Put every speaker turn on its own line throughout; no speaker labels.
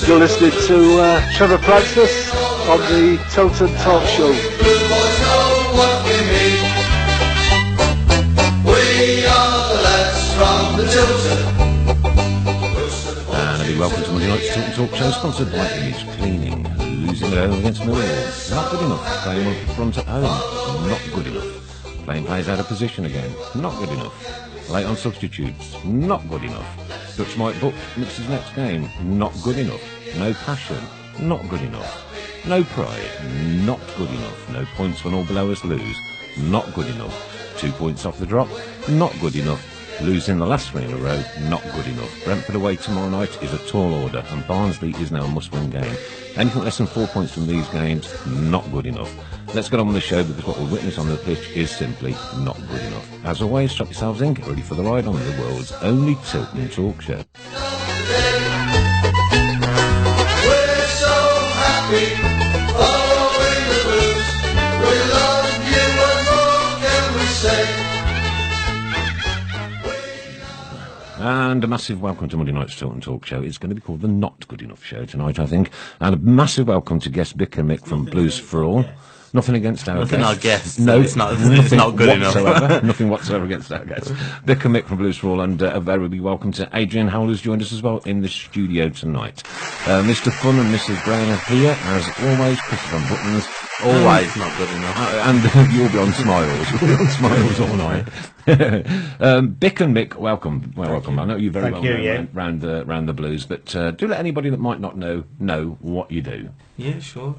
You're listening to Trevor Francis on the Tilton Talk Show.
And a big welcome to Monday night's Tilton Talk Show, sponsored by Image Cleaning. Losing at home against Millwall, not good enough. Playing on front at home, not good enough. Playing players out of position again, not good enough. Late on substitutes, not good enough. Dutch might book Mix's next game, not good enough. No passion, not good enough. No pride, not good enough. No points when all below us lose, not good enough. 2 points off the drop, not good enough. Losing the last 3 in a row, not good enough. Brentford away tomorrow night is a tall order, and Barnsley is now a must-win game. Anything less than 4 points from these games, not good enough. Let's get on with the show, because what we witness on the pitch is simply not good enough. As always, strap yourselves in, get ready for the ride on the world's only Tilton Talk Show.
We're so happy, following the blues. We love you, what more can we say?
And a massive welcome to Monday night's Tilton Talk Show. It's going to be called the Not Good Enough Show tonight, I think. And a massive welcome to guest Vic and Mick from Blues for All. Nothing against our
Nothing
guests.
I guess.
No,
it's not good
whatsoever.
enough.
Nothing whatsoever against our guests. Vic and Mick from Blues for All, and a very big welcome to Adrian Howell, who's joined us as well in the studio tonight. Mr. Fun and Mrs. Brown are here, as always. Christopher on buttons.
Always not good enough.
And you'll be on smiles. You'll be on smiles all night. Vic and Mick, welcome. Well, welcome. I know you very well round the Blues, but do let anybody that might not know what you do.
Yeah, sure.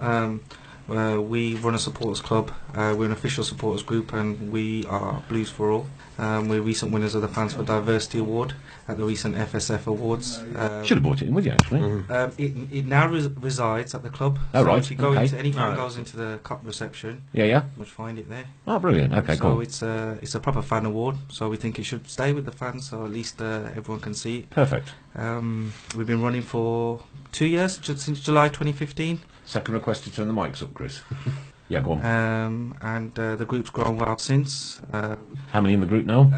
We run a supporters club. We're an official supporters group, and we are Blues for All. We're recent winners of the Fans for Diversity Award at the recent FSF Awards.
Should have brought it in with you, actually.
It now resides at the club.
Oh,
so
right.
if you go
Okay.
into anyone goes into the cup reception,
Yeah.
you'll find it there.
Oh, brilliant. Okay,
So
cool.
it's a proper fan award. So we think it should stay with the fans, so at least everyone can see it.
Perfect.
We've been running for 2 years, since July 2015.
Second request to turn the mics up, Chris. Yeah, go on.
And the group's grown well since.
How many in the group now?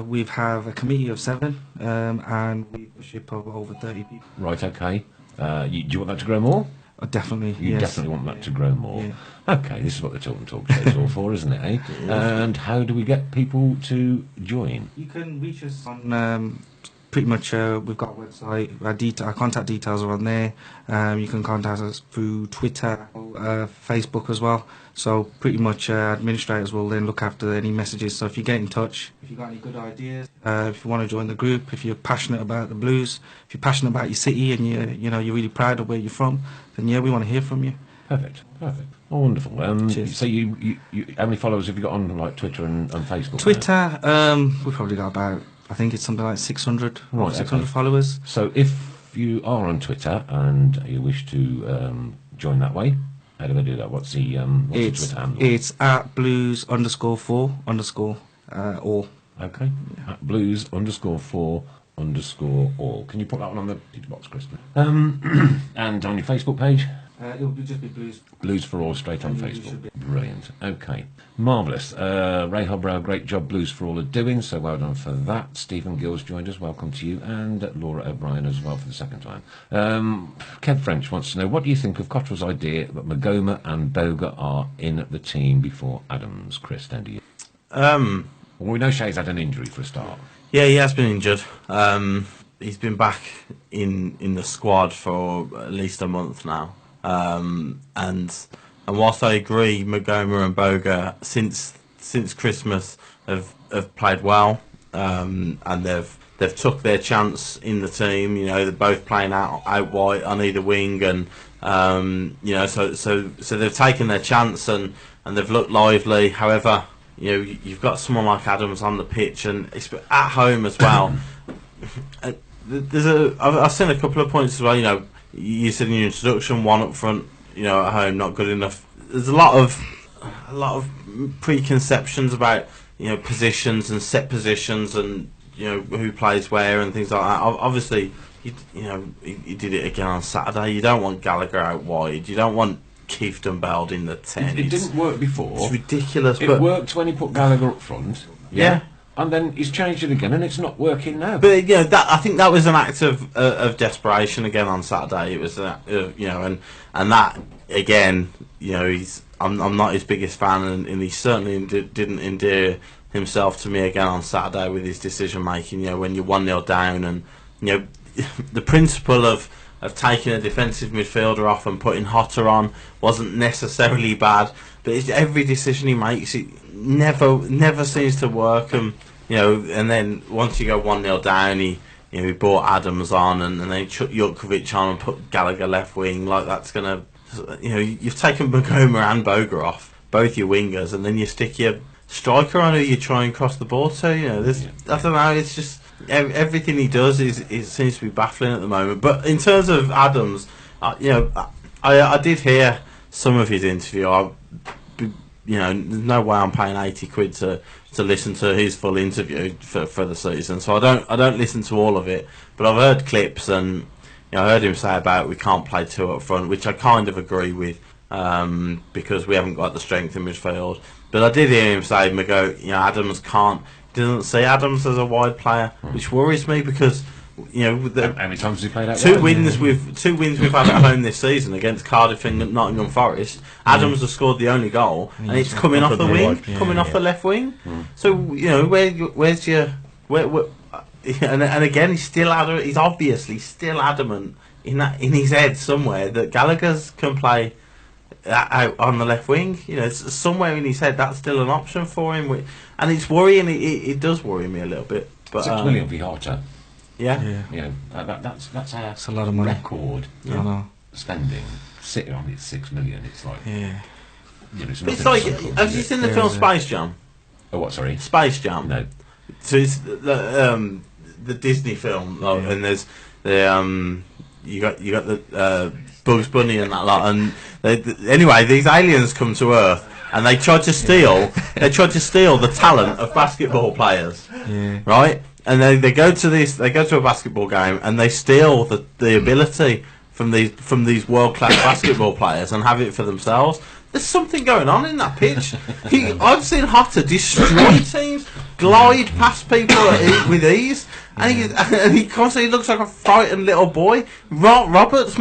We have a committee of 7 and we a ship of over 30 people.
Right, okay. Do you want that to grow more?
Definitely,
You
yes.
definitely want that to grow more.
Yeah.
Okay, this is what the Tilton Talk Show is all for, isn't it, eh? And how do we get people to join?
You can reach us on pretty much, we've got a website, our contact details are on there. You can contact us through Twitter, Facebook as well. So pretty much administrators will then look after any messages. So if you get in touch, if you've got any good ideas, if you want to join the group, if you're passionate about the Blues, if you're passionate about your city and you're really proud of where you're from, then yeah, we want to hear from you.
Perfect. Oh, wonderful.
Cheers.
So you how many followers have you got on like Twitter and Facebook?
Twitter, we've probably got about, I think it's something like 600
Right,
600
okay.
followers.
So if you are on Twitter and you wish to join that way, how do they do that? What's the Twitter handle?
It's at blues_4_all.
Okay. At blues_4_all. Can you put that one on the box, Chris? And on your Facebook page?
It will just be Blues.
Blues for All, straight on
And you
Facebook.
should be-
Brilliant. Okay. Marvellous. Ray Hobrow, great job Blues for All are doing, so well done for that. Stephen Gill's joined us, welcome to you, and Laura O'Brien as well for the second time. Kev French wants to know, what do you think of Cottrell's idea that Magoma and Boga are in the team before Adams? Chris, down to you. Well, we know Shay's had an injury for a start.
Yeah, he has been injured. He's been back in the squad for at least a month now. And whilst I agree, Magoma and Boga since Christmas have played well, and they've took their chance in the team. You know, they're both playing out wide on either wing, and so they've taken their chance and they've looked lively. However, you know, you've got someone like Adams on the pitch, and it's at home as well. I've seen a couple of points as well. You know, you said in your introduction, one up front, you know, at home, not good enough. There's a lot of preconceptions about, you know, positions and set positions, and you know who plays where and things like that. Obviously, he did it again on Saturday. You don't want Gallagher out wide. You don't want Keith Dunbald in the 10.
It didn't work before.
It's ridiculous.
It
but
worked when he put Gallagher up front.
Yeah.
and then he's changed it again, and it's not working now.
But that I think that was an act of desperation again on Saturday. It was and that again, I'm not his biggest fan, and he certainly didn't endear himself to me again on Saturday with his decision making. When you're 1-0 down, and the principle of taking a defensive midfielder off and putting Hotter on wasn't necessarily bad, but every decision he makes, it never seems to work. And then once you go 1-0 down, he brought Adams on, and then chuck Jutkovic on and put Gallagher left wing. Like that's gonna, you've taken Magoma and Boga off, both your wingers, and then you stick your striker on who you try and cross the ball to. I don't know. It's just everything he does it seems to be baffling at the moment. But in terms of Adams, I did hear some of his interview. There's no way I'm paying £80 to listen to his full interview for the season. So I don't listen to all of it, but I've heard clips, and I heard him say about we can't play two up front, which I kind of agree with, because we haven't got the strength in midfield. But I did hear him say, Adams doesn't see Adams as a wide player, which worries me because.
How many times has he played out?
Two wins we've had at home this season against Cardiff and Nottingham Forest. Adams has scored the only goal, and it's coming off the wing, off the left wing. So where's your and again he's still adamant. He's obviously still adamant in his head somewhere that Gallagher's can play out on the left wing. It's somewhere in his head that's still an option for him, and it's worrying. It does worry me a little bit. But
6 million for Horta.
Yeah.
That's
a lot of money.
Record spending. Sitting on it, 6 million. It's like
It's like, have you seen the film Space Jam?
Oh, what? Sorry,
Space Jam.
No.
So it's the Disney film, and there's the you got the Bugs Bunny and that lot, and anyway, these aliens come to Earth. And they tried to steal the talent of basketball players, right? And they go to a basketball game and they steal the ability from these world class basketball players and have it for themselves. There's something going on in that pitch. I've seen Hotter destroy teams, glide past people with ease, and he constantly looks like a frightened little boy. Mark Roberts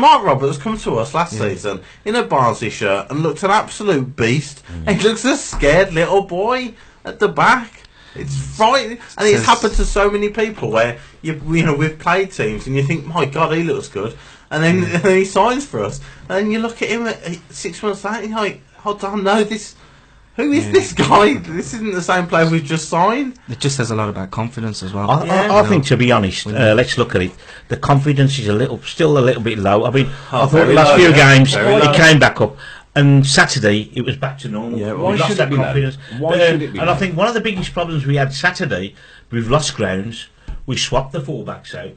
come to us last season in a Barnsley shirt and looked an absolute beast. And he looks a scared little boy at the back. It's frightening, and it's happened to so many people where we've played teams and you think, my God, he looks good. And then he signs for us, and you look at him at 6 months later, and you're like, hold on, no, who is this guy? This isn't the same player we've just signed.
It just says a lot about confidence as well.
I think, to be honest, let's look at it. The confidence is still a little bit low. I mean, I thought the last few games it came back up, and Saturday it was back to normal.
Yeah,
we lost that confidence.
Why should it be?
And I think one of the biggest problems we had Saturday, we've lost grounds. We swapped the fullbacks out.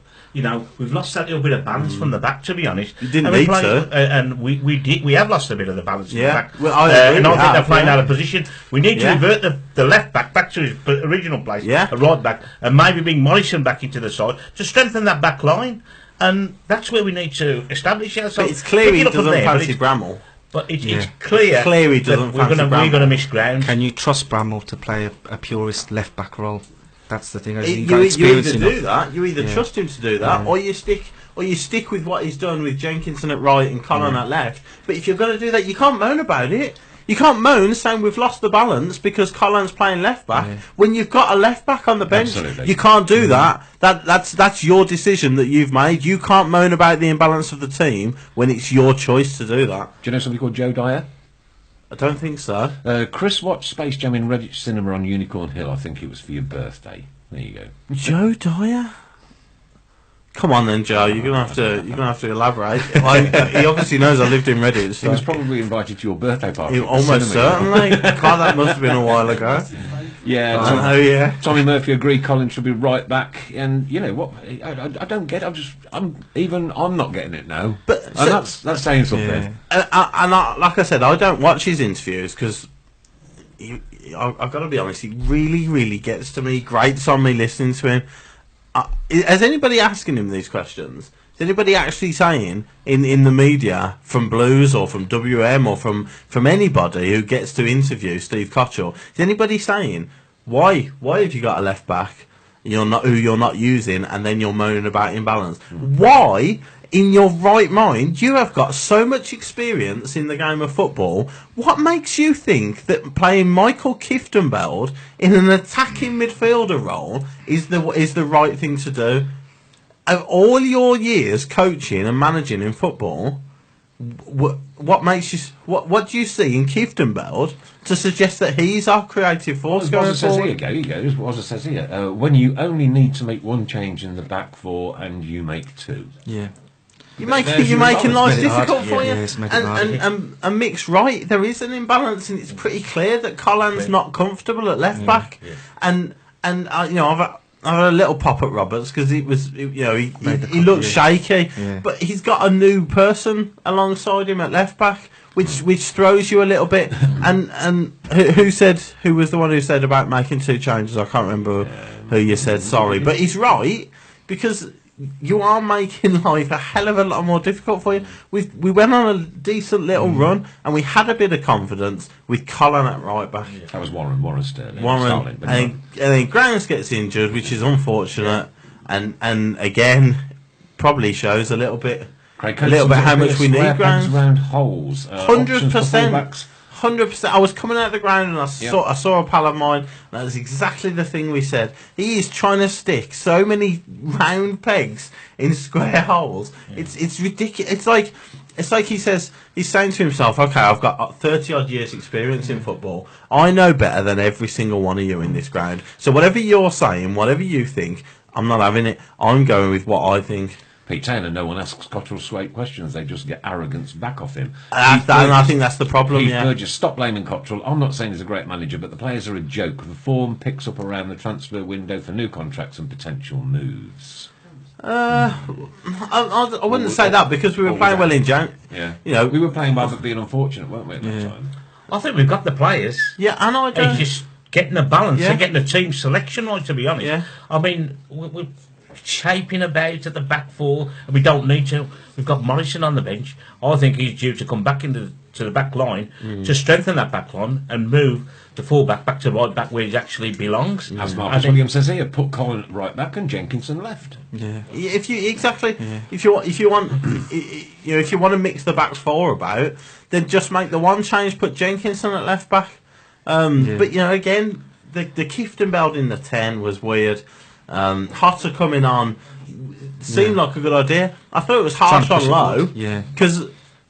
We've lost that little bit of balance from the back, to be honest.
You didn't need to.
And we did. We have lost a bit of the balance from the back.
Well, I
think they're playing out of position. We need to revert the left back to his original place, a right back, and maybe bring Morrison back into the side to strengthen that back line. And that's where we need to establish ourselves.
But it's clear he doesn't fancy Bramall.
But it's clear
he doesn't fancy Bramall.
We're going to miss ground.
Can you trust Bramall to play a purist left back role? That's the thing.
You either do that. You either trust him to do that, or you stick with what he's done with Jenkinson at right and Connon at left. But if you're going to do that, you can't moan about it. You can't moan saying we've lost the balance because Collins playing left back when you've got a left back on the bench.
Absolutely.
You can't do that. That's your decision that you've made. You can't moan about the imbalance of the team when it's your choice to do that.
Do you know somebody called Joe Dyer?
I don't think so.
Chris watched Space Jam in Redditch Cinema on Unicorn Hill. I think it was for your birthday. There you go.
Joe Dyer. Come on then, Joe. You're gonna have to elaborate. He obviously knows I lived in Redditch. So.
He was probably invited to your birthday party.
Almost certainly. God, that must have been a while ago.
Yeah. Tommy Murphy agreed Collins should be right back, and you know what? I don't get it. I'm not getting it now. But that's saying something.
And like I said, I don't watch his interviews because I've got to be honest. He really, really gets to me. Grates on me listening to him. Has anybody asking him these questions? Is anybody actually saying in the media from Blues or from WM or from anybody who gets to interview Steve Cottrell? Is anybody saying Why have you got a left back who you're not using, and then you're moaning about imbalance? Why, in your right mind, you have got so much experience in the game of football? What makes you think that playing Michael Kieftenbeld in an attacking midfielder role is the right thing to do? Of all your years coaching and managing in football, what makes you? What do you see in Kieftenbeld to suggest that he's our creative force going forward?
Here you go. Here's what it says here. When you only need to make one change in the back four, and you make two.
Yeah.
You're making life difficult for you.
And
Mick's right. There is an imbalance, and it's pretty clear that Collins not comfortable at left back, and I've had a little pop at Roberts because he looked shaky, but he's got a new person alongside him at left back, which throws you a little bit. And who was the one who said about making two changes? I can't remember who you said. Sorry, but he's right, because you are making life a hell of a lot more difficult for you. We went on a decent little run, and we had a bit of confidence with Colin at right back.
That was Warren Sterling.
And then Grounds gets injured, which is unfortunate, and again probably shows a little bit how much we need Grounds.
Round holes.
100%. 100%. I was coming out of the ground and I saw a pal of mine. That was exactly the thing we said. He is trying to stick so many round pegs in square holes. Yeah. It's ridiculous. It's like he's saying to himself, "Okay, I've got 30 odd years experience in football. I know better than every single one of you in this ground. So whatever you're saying, whatever you think, I'm not having it. I'm going with what I think."
Pete Taylor, no one asks Cottrell Swate questions. They just get arrogance back off him.
And I think that's the problem.
Burgess, stop blaming Cottrell. I'm not saying he's a great manager, but the players are a joke. The form picks up around the transfer window for new contracts and potential moves.
I wouldn't say that, because we were playing well in Jan.
Yeah, we were playing well, but being unfortunate, weren't we, at that time?
I think we've got the players.
Yeah, and I don't.
It's just getting the balance and getting the team selection right, to be honest.
Yeah.
I mean, we're shaping about at the back four, and we don't need to. We've got Morrison on the bench. I think he's due to come back to the back line to strengthen that back line and move the full-back back to right back where he actually belongs.
As Marcus Williams says here, put Colin right back and Jenkinson left.
Yeah. If you want to mix the back four about, then just make the one change, put Jenkinson at left back. But again, the Kieftenbeld in the 10 was weird. Hotter coming on seemed like a good idea. I thought it was harsh on Lowe, because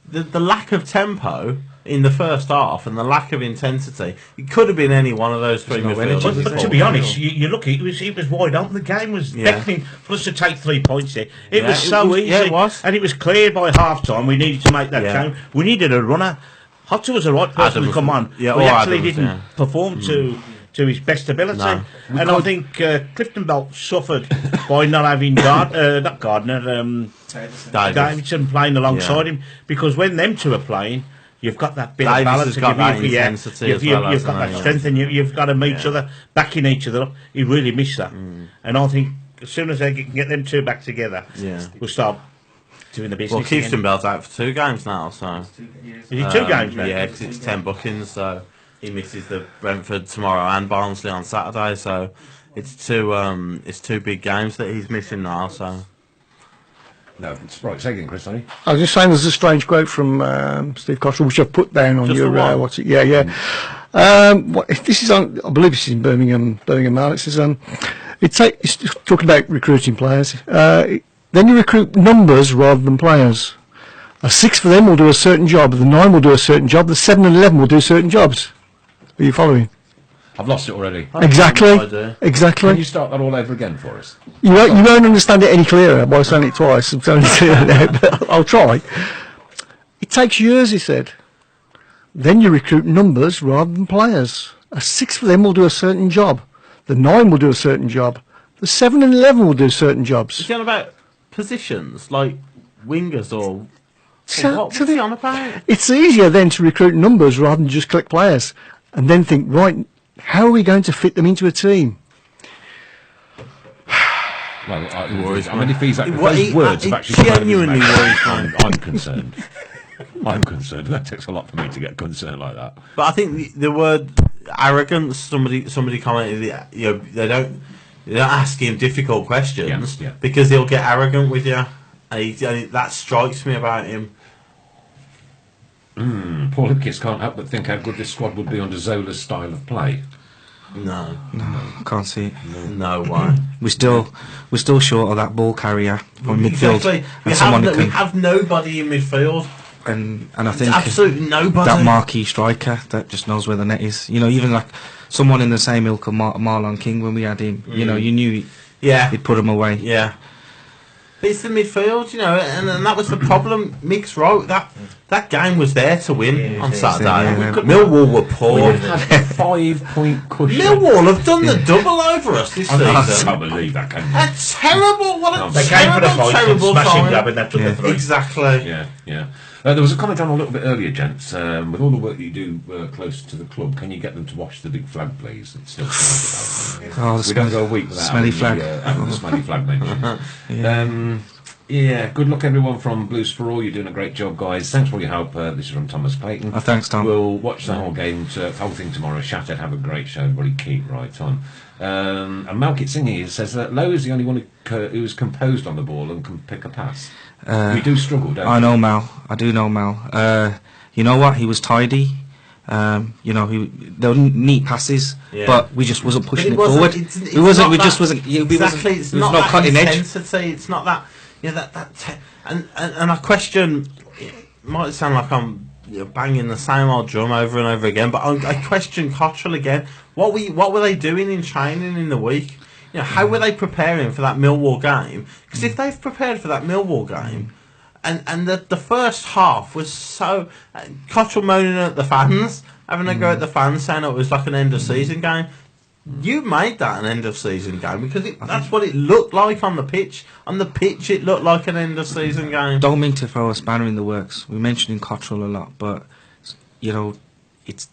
the lack of tempo in the first half and the lack of intensity, it could have been any one of those three midfielders.
But to be honest, you look, it was wide open. The game was beckoning for us to take 3 points here. It was so easy.
Yeah, it was.
And it was clear by half time we needed to make that change. We needed a runner. Hotter was the right person to come on.
Yeah,
we actually didn't perform to his best ability.
No.
And I think Cliftonbelt suffered by not having Davidson playing alongside him, because when them two are playing, you've got that bit of balance.
Got that intensity as well,
you've got that strength, and you've got to meet each other, backing each other up. He really missed that. And I think as soon as they can get them two back together, we'll start doing the business.
Well, Kieftenbeld's out for 2 games now, so...
Is it 2 games now?
Yeah, because it's 10 bookings, so... He misses the Brentford tomorrow and Barnsley on Saturday, so it's two big games that he's missing now. So
no, it's right. Say again, Chris. Sorry.
I was just saying, there's a strange quote from Steve Cottrell, which I've put down on
just
your what's it? Yeah. This is on. I believe this is in Birmingham Mail. It says it's talking about recruiting players. Then you recruit numbers rather than players. A 6 for them will do a certain job. The 9 will do a certain job. The 7 and 11 will do certain jobs. Are you following?
I've lost it already.
Exactly.
Can you start that all over again for us?
You won't understand it any clearer by saying it twice. I'm telling you now, but I'll try. It takes years, he said. Then you recruit numbers rather than players. A 6 for them will do a certain job. The 9 will do a certain job. The 7 and 11 will do certain jobs.
Is it about positions, like wingers or... What's
he
on about?
It's easier then to recruit numbers rather than just click players, and then think, right, how are we going to fit them into a team?
Well, I mean, if those words have actually
genuinely worries me.
I'm concerned. I'm concerned. That takes a lot for me to get concerned like that.
But I think the word arrogance. Somebody commented, they don't ask him difficult questions because he'll get arrogant with you. And that strikes me about him.
Paul Hipkiss can't help but think how good this squad would be under Zola's style of play.
No,
I can't see it.
No way.
We're still short of that ball carrier from midfield.
Exactly.
And
We have nobody in midfield.
And I think
absolutely nobody.
That marquee striker that just knows where the net is. Even like someone in the same ilk of Marlon King when we had him. You knew he'd put him away.
Yeah. But it's the midfield, and that was the problem. Mick's right. That game was there to win on Saturday. Millwall were poor.
We had a 5-point cushion.
Millwall have done the double over us this season.
I can't believe that game.
That's terrible.
They came for the fight and smashed him grab and that took the three.
Exactly.
Yeah. There was a comment on a little bit earlier, gents. With all the work you do close to the club, can you get them to wash the big flag, please? It's still we don't go a week without
smelly flag.
The smelly flag mentioned. Good luck everyone from Blues for All. You're doing a great job, guys. Thanks for all your help. This is from Thomas Clayton.
Thanks, Tom.
We'll watch the whole game, whole thing tomorrow. Shattered, have a great show. Everybody keep right on. And Malkit Singh says that Lowe is the only one who's composed on the ball and can pick a pass. We do struggle, don't we?
I know Mal. I do know Mal. You know what? He was tidy. There were neat passes, but we just wasn't pushing it forward. We wasn't. We just wasn't.
Exactly. It's
there was
not
no
that
cutting
intensity. Edge. It's not that. And I question. It might sound like I'm banging the same old drum over and over again, but I question Cottrell again. What were they doing in training in the week? How were they preparing for that Millwall game? Because if they've prepared for that Millwall game, and the first half was so Cottrell moaning at the fans, having a go at the fans, saying it was like an end of season game. You made that an end of season game because that's what it looked like on the pitch. On the pitch, it looked like an end of season game.
Don't mean to throw a spanner in the works. We're mentioning Cottrell a lot, but it's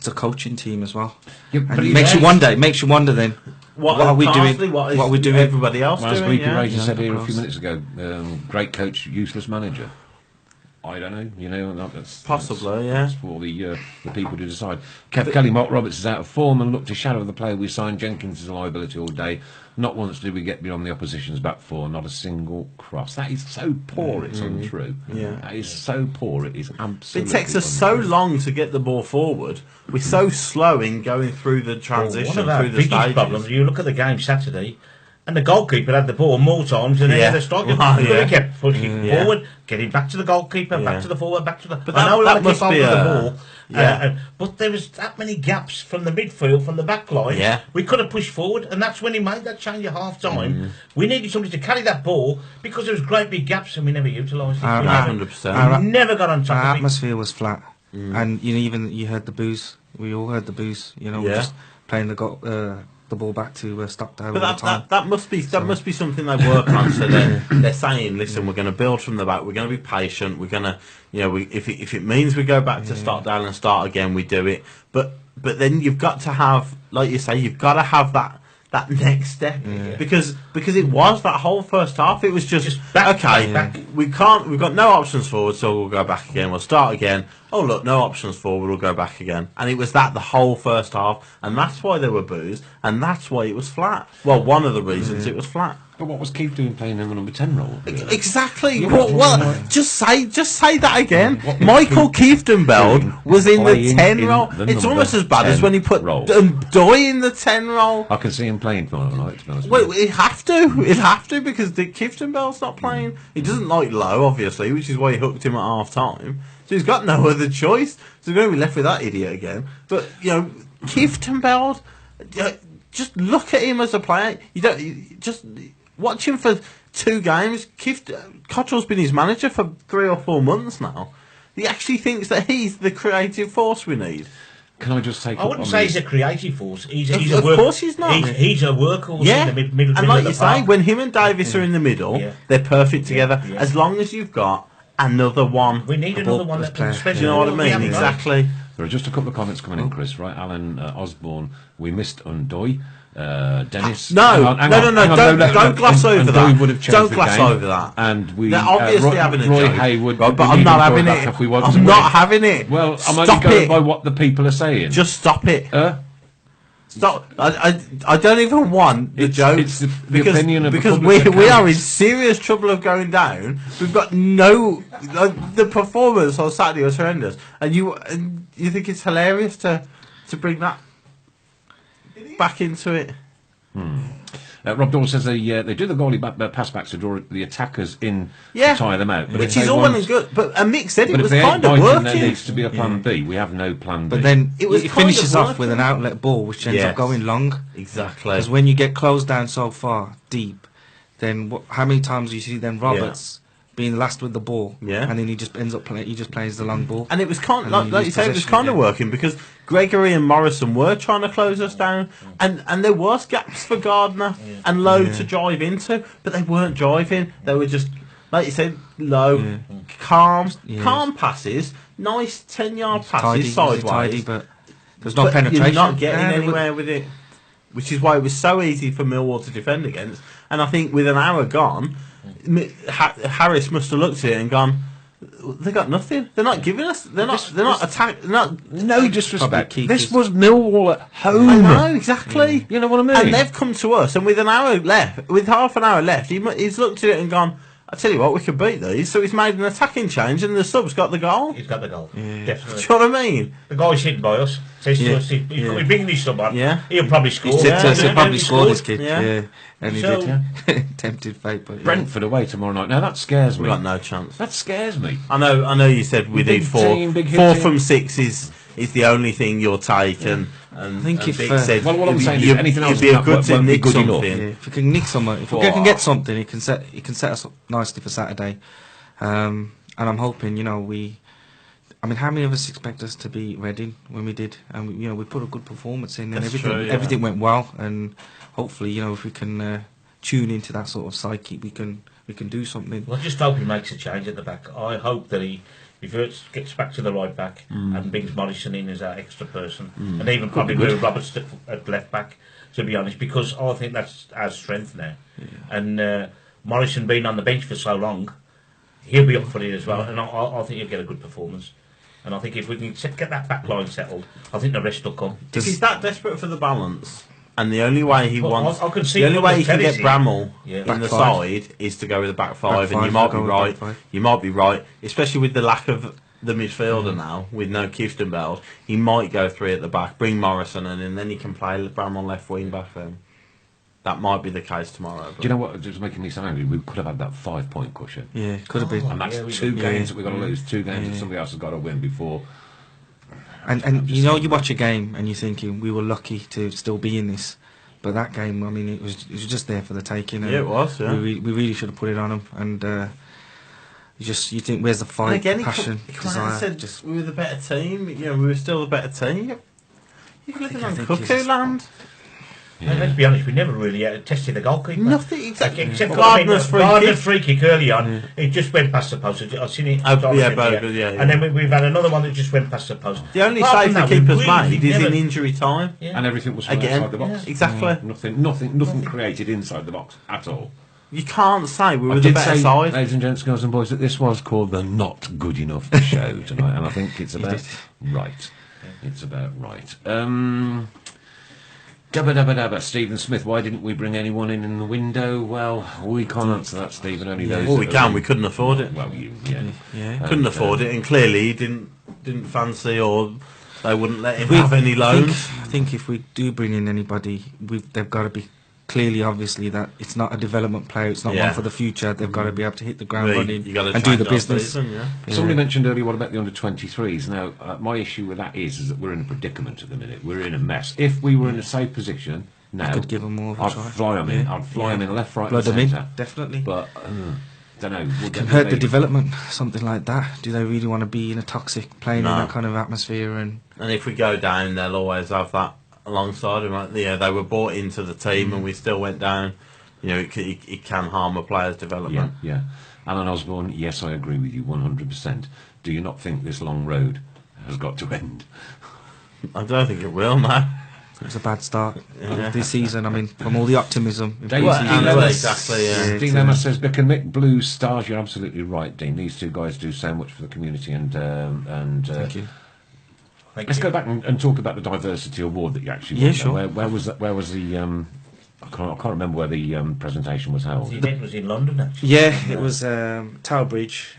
a coaching team as well. And it makes you wonder then. What are we doing?
What
are we doing?
Everybody else
as
doing?
Sleepy Ranger said here a few minutes ago, great coach, useless manager. I don't know. That's
possibly,
that's for the people to decide. Kelly Mark Roberts is out of form and looked to shadow the player we signed. Jenkins is a liability all day. Not once did we get beyond the opposition's back four. Not a single cross. That is so poor. It's untrue.
Yeah,
that is so poor. It is absolutely.
It takes us so long to get the ball forward. We're so slow in going through the transition.
One of our biggest problems. You look at the game Saturday. And the goalkeeper had the ball more times than any other striker. He kept pushing forward, getting back to the goalkeeper, back to the forward, back to the...
But that must be
the ball. But there was that many gaps from the midfield, from the back line.
Yeah.
We could have pushed forward, and that's when he made that change at half-time. We needed somebody to carry that ball because there was great big gaps and we never utilised it.
100%.
We never got on top of it.
Our atmosphere was flat. And you heard the boos. We all heard the boos. We're just playing the ball back to Stockdale.
But that must be something they work on. So they're saying, listen, we're going to build from the back. We're going to be patient. We're going to, if it means we go back to Stockdale and start again, we do it. But then you've got to have, like you say, you've got to have that next step because it was that whole first half. It was just back. We've got no options forward, so we'll go back again. We'll start again. Oh look, no options forward. We'll go back again. And it was that the whole first half, and that's why there were boos, and that's why it was flat. Well, one of the reasons it was flat.
But what was Keith doing playing in the number 10 role?
Exactly. Just say that again. Michael Kieftenbeld was in the 10 role. It's almost as bad as when he put Doy in the 10 role.
I can see him playing tomorrow night, to be honest.
Well, he'd have to because Dick Kieftenbeld's not playing. He doesn't like Lowe, obviously, which is why he hooked him at half time. So he's got no other choice. So we're going to be left with that idiot again. But Kieftenbeld, just look at him as a player. Just watch him for 2 games. Cottrell's been his manager for 3 or 4 months now. He actually thinks that he's the creative force we need.
Can I just take?
I wouldn't say he's a creative force.
Of course he's not.
He's a workhorse in the middle.
And like you say, when him and Davis are in the middle, they're perfect together. As long as you've got another one.
We need another one that can spend.
Do you know what I mean? Exactly.
There are just a couple of comments coming in, Chris. Right, Alan Osborne. We missed Undoy. Dennis.
No, don't gloss over that.
Would have changed
Don't
the
gloss
game,
over that.
And we
They're obviously having a
Roy
joke,
Hayward,
but
we
I'm
need
not
him
having
back
it.
if we want
I'm
to
not
win.
having it.
Well, I'm only
Stop
going
it.
by what the people are saying.
Just stop it. Stop. I don't even want the jokes.
It's the opinion of the
because
public
we are in
accounts.
serious trouble of going down. We've got no the performance on Saturday was horrendous, and you think it's hilarious to bring that back into it.
Rob Dawes says they do the goalie pass backs to draw the attackers in
Yeah,
to tire them out. But
which
if they
is all well
want-
and good. But Mick said it
But if
was
they ain't
kind of
biting,
working.
there needs to be a plan B. We have no plan B.
But then
It was
it
kind
finishes
of
off with an
working.
outlet ball, which ends
Yes.
up going long.
Exactly.
Because when you get closed down so far deep, then how many times do you see then Roberts being last with the ball,
Yeah.
and then he just ends up he just plays the long ball.
And it was kind
And
like,
then
like
you
you
lose
say, it was
possession
kind of
again.
working because Gregory and Morrison were trying to close us down, and there was gaps for Gardner and Lowe to drive into, but they weren't driving. They were just, like you said, low, calm passes, nice 10-yard passes sideways.
tidy, but there's no
but
penetration.
You're not getting
Yeah,
anywhere with it, which is why it was so easy for Millwall to defend against. And I think with an hour gone, Harris must have looked at it and gone, they got nothing. They're not giving us. They're not attack.
no disrespect.
Probably
This
keepers.
was Millwall at home.
I know exactly.
You know what I mean?
And they've come to us, and with an hour left, with half an hour left, he's looked at it and gone, I tell you what, we could beat these. So he's made an attacking change, and the sub's got the goal.
He's got the goal. Definitely.
Do you know what I mean?
The guy's hidden by us. Says to us, he's bringing his sub on.
Yeah.
He'll probably score.
He'll
Yeah.
probably score this
kid.
kid.
Yeah.
Yeah, and he
So-
did. Tempted fate, but
Brentford away tomorrow night. Now that scares
We
me.
got no chance.
That scares me.
I know. You said we
Big
need four.
team, big hit
4
team.
from 6 is the only thing you'll take. And
I think
and
if,
Big
uh,
said,
Well, what I'm saying is
you'd-
anything
you'd
else
be a
won't
good to
be
nick
good enough.
something.
yeah, if we can nick someone, if we can get something, he can set us up nicely for Saturday. And I'm hoping, I mean, how many of us expect us to be Reading when we did? And we put a good performance in, and
That's
everything
true, yeah.
everything went well. And hopefully, if we can tune into that sort of psyche, we can do something.
Well, I just hope he makes a change at the back. I hope that he gets back to the right back and brings Morrison in as our extra person, and even probably move Roberts at left back. To be honest, because I think that's our strength now, and Morrison being on the bench for so long, he'll be up for it as well, and I think he'll get a good performance. And I think if we can get that back line settled, I think the rest will come.
If he's that desperate for the balance, and the only way he
Well,
wants,
I can see
the only way he can
Telly's
get
in.
Bramall
Yeah.
in
Back
the
five.
side is to go with the back five,
Back
and you
five,
might be
go with
right.
back five.
You might be right, especially with the lack of the midfielder now, with no Clifton Bells. He might go 3 at the back, bring Morrison, and then he can play Bramall left wing back then. That might be the case tomorrow.
Do you know what? It's making me so angry. We could have had that 5-point cushion.
Yeah, could have been.
And that's
Yeah, we-
2
yeah.
games that we've got to lose. 2 games that somebody else has got to win before.
And you watch a game and you're thinking we were lucky to still be in this, but that game, I mean, it was just there for the taking. And
Yeah, it was, yeah.
we really should have put it on them. And you think, where's the
And
fight,
again,
the passion,
he
desire?
said
Just
we were the better team. We were still the better team. You're living
I
on
think
cuckoo
he's-
land.
And let's be honest, we never really tested the goalkeeper.
Nothing exactly.
Except for
Gardner's free
Gardner's
kick.
free kick early on, it just went past the post. I've seen it.
Oh,
times
yeah,
in
both,
here.
yeah,
And then we've had another one that just went past the post.
The only
Apart
save
from
the
that, we
keeper's
really
made is
never-
in injury time.
Yeah.
And everything was from
Again,
outside the box.
Exactly.
Nothing created inside the box at all.
You can't say we
I
were the
did
better
say,
side.
ladies and gents, girls and boys, that this was called the Not Good Enough Show tonight, and I think it's about right. It's about right. Dabba dabba dabba. Stephen Smith. Why didn't we bring anyone in the window? Well, we can't answer that, Stephen. Only those.
Well,
that
we
are
can.
in-
We couldn't afford it.
Well,
yeah.
Couldn't afford it, and clearly he didn't fancy, or they wouldn't let him
We-
have any loans.
I think if we do bring in anybody, they've got to be clearly, obviously, that it's not a development player. It's not
Yeah.
one for the future. They've got to be able to hit the ground
Really,
running
you gotta
and do
change
the
our
business.
season, yeah.
Somebody mentioned earlier, what about the under-23s? Now, my issue with that is that we're in a predicament at the minute. We're in a mess. If we were in a safe position now,
could give 'em more of a
I'd
try.
fly them in.
Yeah.
I'd fly them in left, right,
Blood
and
them in,
centre.
definitely.
But don't know. We'll
Can
get
hurt the
maybe.
development, something like that. Do they really want to be in a toxic playing
No.
in that kind of atmosphere? And
And if we go down, they'll always have that alongside them. Right? Yeah, they were bought into the team, and we still went down. It can harm a player's
Yeah,
development.
yeah. Alan Osborne, yes, I agree with you 100%. Do you not think this long road has got to end?
I don't think it will, no.
was a bad start of this season. I mean, from all the optimism.
Dave,
Well,
Dean
well,
Lemus-
exactly, yeah.
Dean Lemus says, Bick and Mick, Blues stars. You're absolutely right, Dean. These two guys do so much for the community, and
Thank you.
let's go back and talk about the diversity award that you actually
Yeah,
won.
sure.
Where was that? Where was the? I can't remember where the presentation was held.
The event was in London, actually.
Yeah, it was Tower Bridge.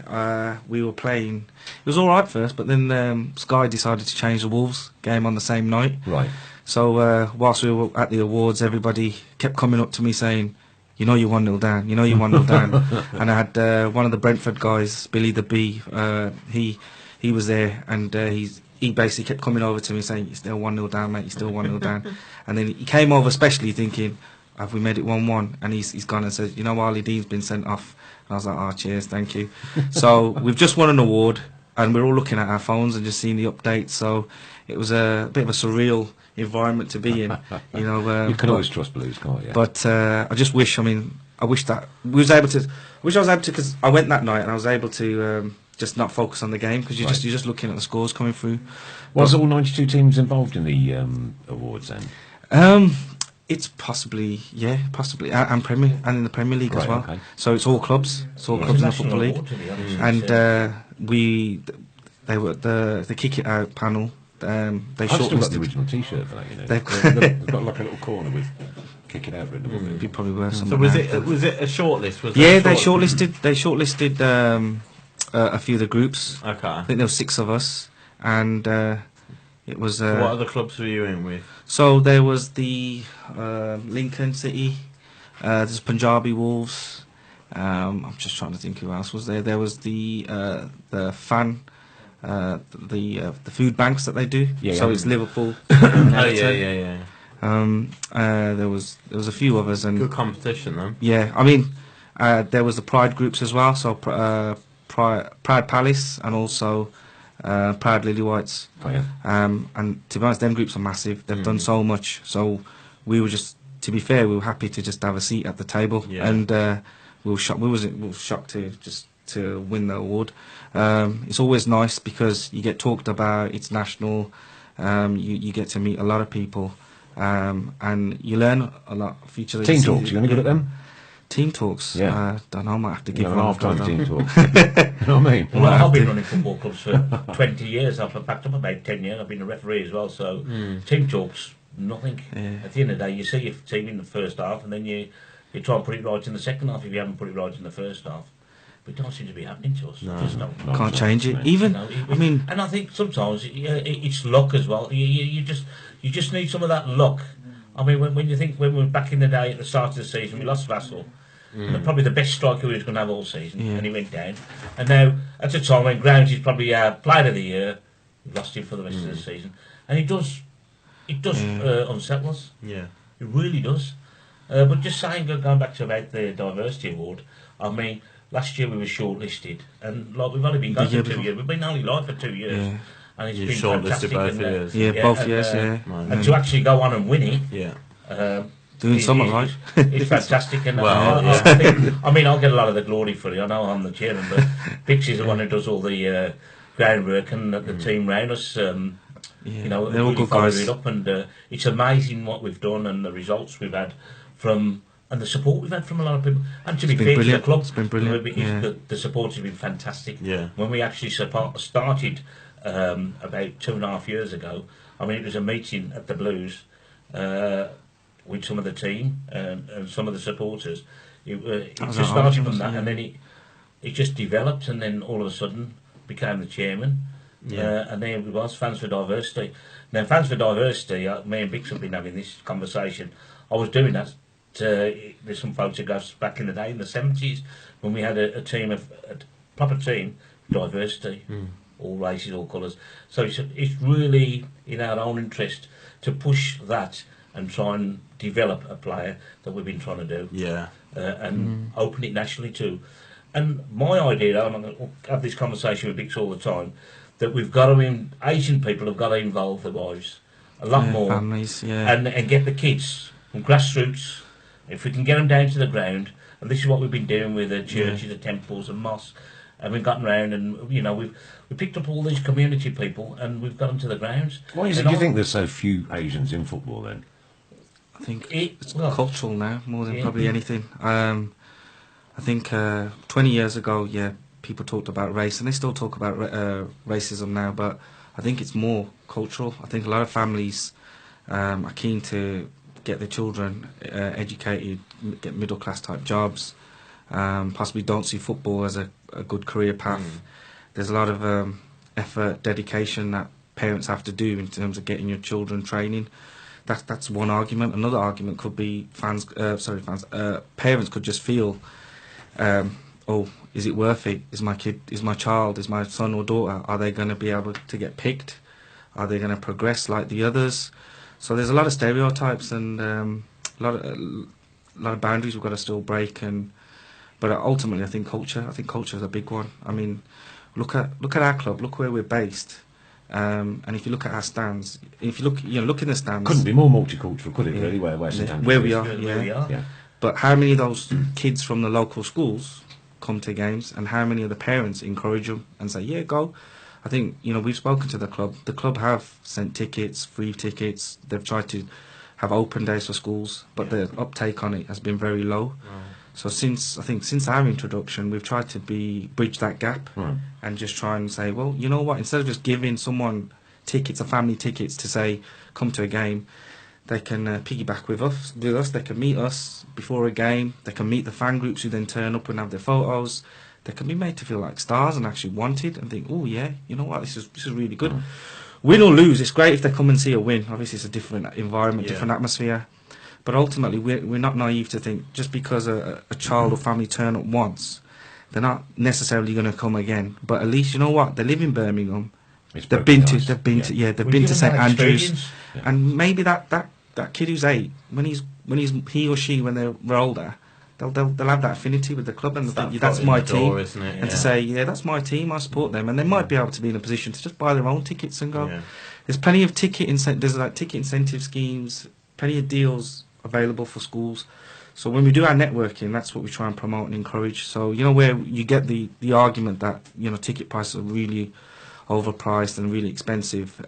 We were playing. It was all right first, but then Sky decided to change the Wolves game on the same night.
Right.
So whilst we were at the awards, everybody kept coming up to me saying, "You know you're 1-0 down. You know you're 1-0 down." And I had one of the Brentford guys, Billy the Bee. He was there, and he basically kept coming over to me saying, "You're still 1-0 down, mate. You're still 1-0 down." And then he came over, especially thinking, "Have we made it 1-1?" And he's gone and said, "You know, Harley Dean's been sent off." And I was like, "Oh, cheers, thank you." So we've just won an award, and we're all looking at our phones and just seeing the updates. So it was a bit of a surreal environment to be in, you know.
You can always trust Blues, can't you?
But I just wish. I mean, I wish that we was able to. Wish I was able to, because I went that night and I was able to just not focus on the game, because you're just looking at the scores coming through.
Was all 92 teams involved in the awards then?
It's possibly, and Premier, and in the Premier League as
Right,
well.
okay.
So it's all clubs, in the Football League, and they were the Kick It Out panel. They
I've still got the
shortlisted.
original T-shirt for that. You know,
They've-
they've got like a little corner with "Kick It Out" written above it.
It'd probably worth
So
something.
was
now.
it a shortlist? Was
Yeah,
it a
they
short-
shortlisted a few of the groups.
Okay.
I think there were 6 of us, and it was.
So what other clubs were you in with?
So there was the Lincoln City, there's Punjabi Wolves. I'm just trying to think who else was there. There was the fan, the food banks that they do.
Yeah,
so
yeah.
it's Liverpool.
Oh yeah.
There was a few others, and
Good competition then.
yeah, I mean, there was the Pride groups as well. So Pride Palace and also Pride Lily Whites.
Oh, yeah.
And to be honest, them groups are massive. They've done so much. So we were just, to be fair, we were happy to just have a seat at the table.
Yeah.
And we were shocked to win the award. It's always nice because you get talked about. It's national. You get to meet a lot of people, and you learn a lot. Future
Team talks. You any good at them?
Team talks.
Yeah.
Don't know. I might have to
You
give
know, an
one a
half-time
go,
team
though.
talk. You know what I mean?
Well,
Well,
I've been
I
running football clubs for 20 years. I've backed up about 10 years. I've been a referee as well. So team talks, nothing.
Yeah.
At the end of the day, you see your team in the first half, and then you try and put it right in the second half if you haven't put it right in the first half. But it don't seem to be happening to us. Just don't.
Can't change it.
No.
Even,
You know,
I mean,
and I think sometimes it's luck as well. You just need some of that luck. I mean, when you think when we were back in the day at the start of the season, we lost Vassell, and probably the best striker we was going to have all season,
Yeah.
and he went down. And now at a time when Grounds is probably Player of the Year, we lost him for the rest of the season, and it does unsettle us.
Yeah.
It really does. But just saying, going back to about the diversity award, I mean, last year we were shortlisted, and like we've only been going
The year
for 2
before.
years. We've been only live for 2 years,
Yeah.
and it's
You
been
shortlisted
fantastic.
both
and,
years.
Yeah, both
and,
years, yeah.
And to actually go on and win it,
Yeah.
Doing
it-
something
it-
right.
It's fantastic. And
Well,
I mean, I'll get a lot of the glory for it. I know I'm the chairman, but Pixie's the one who does all the groundwork and the team round us. You know,
they're all
really
good
follow
guys.
it up, and it's amazing what we've done and the results we've had from. And the support we've had from a lot of people. And to be
been
fair to the
brilliant.
club,
It's been brilliant, yeah.
the support has been fantastic.
Yeah.
When we actually started about 2.5 years ago, I mean, it was a meeting at the Blues with some of the team and some of the supporters. It
was
just
at
started
Arsenal,
from that,
yeah.
and then it just developed, and then all of a sudden became the chairman.
Yeah.
And then it was Fans for Diversity. Now, Fans for Diversity, me and Bix have been having this conversation. I was doing that. There's some photographs back in the day in the 70s when we had a team of a proper team, diversity, all races, all colours. So it's really in our own interest to push that and try and develop a player that we've been trying to do.
Yeah.
And open it nationally too. And my idea, and I'm going to have this conversation with Bix all the time, that we've got to, Asian people have got to involve their wives a lot more,
Families, yeah.
and get the kids from grassroots. If we can get them down to the ground, and this is what we've been doing with the churches, the temples and mosques, and we've gotten round, and we picked up all these community people, and we've got them to the grounds.
Why is it? Do you think there's so few Asians in football then?
I think it's cultural now more than probably anything. I think 20 years ago, people talked about race, and they still talk about racism now, but I think it's more cultural. I think a lot of families are keen to get their children educated, get middle-class type jobs, possibly don't see football as a good career path. There's a lot of effort, dedication that parents have to do in terms of getting your children training. That's one argument. Another argument could be parents could just feel, is it worth it? Is my kid, is my child, is my son or daughter, are they going to be able to get picked? Are they going to progress like the others? So there's a lot of stereotypes and a lot of boundaries we've got to still break. But ultimately, I think culture is a big one. I mean, look at our club. Look where we're based. And if you look at our stands, if you look in the stands,
Couldn't be more multicultural, could it? Really, where St Andrews
where we
is?
are,
Where we are.
Yeah.
But how many of those kids from the local schools come to games, and how many of the parents encourage them and say, "Yeah, go"? I think we've spoken to the club. The club have sent tickets, free tickets. They've tried to have open days for schools, but the uptake on it has been very low. So since our introduction, we've tried to bridge that gap and just try and say, well, you know what? Instead of just giving someone tickets, or family tickets, to say come to a game, they can piggyback with us. They can meet us before a game. They can meet the fan groups who then turn up and have their photos. They can be made to feel like stars and actually wanted and think, oh yeah, you know what? This is really good. Win or lose, it's great if they come and see a win. Obviously, it's a different environment, different atmosphere. But ultimately, we're not naive to think just because a child or family turn up once, they're not necessarily going to come again. But at least, you know what? They live in Birmingham. They've been to St Andrews, and maybe that kid who's 8, when he or she when they're older, they'll have that affinity with the club and think, that's my team,
isn't it?
and to say, that's my team, I support them, and they might be able to be in a position to just buy their own tickets and go. There's plenty of ticket incentive schemes, plenty of deals available for schools. So when we do our networking, that's what we try and promote and encourage. So where you get the argument that ticket prices are really overpriced and really expensive,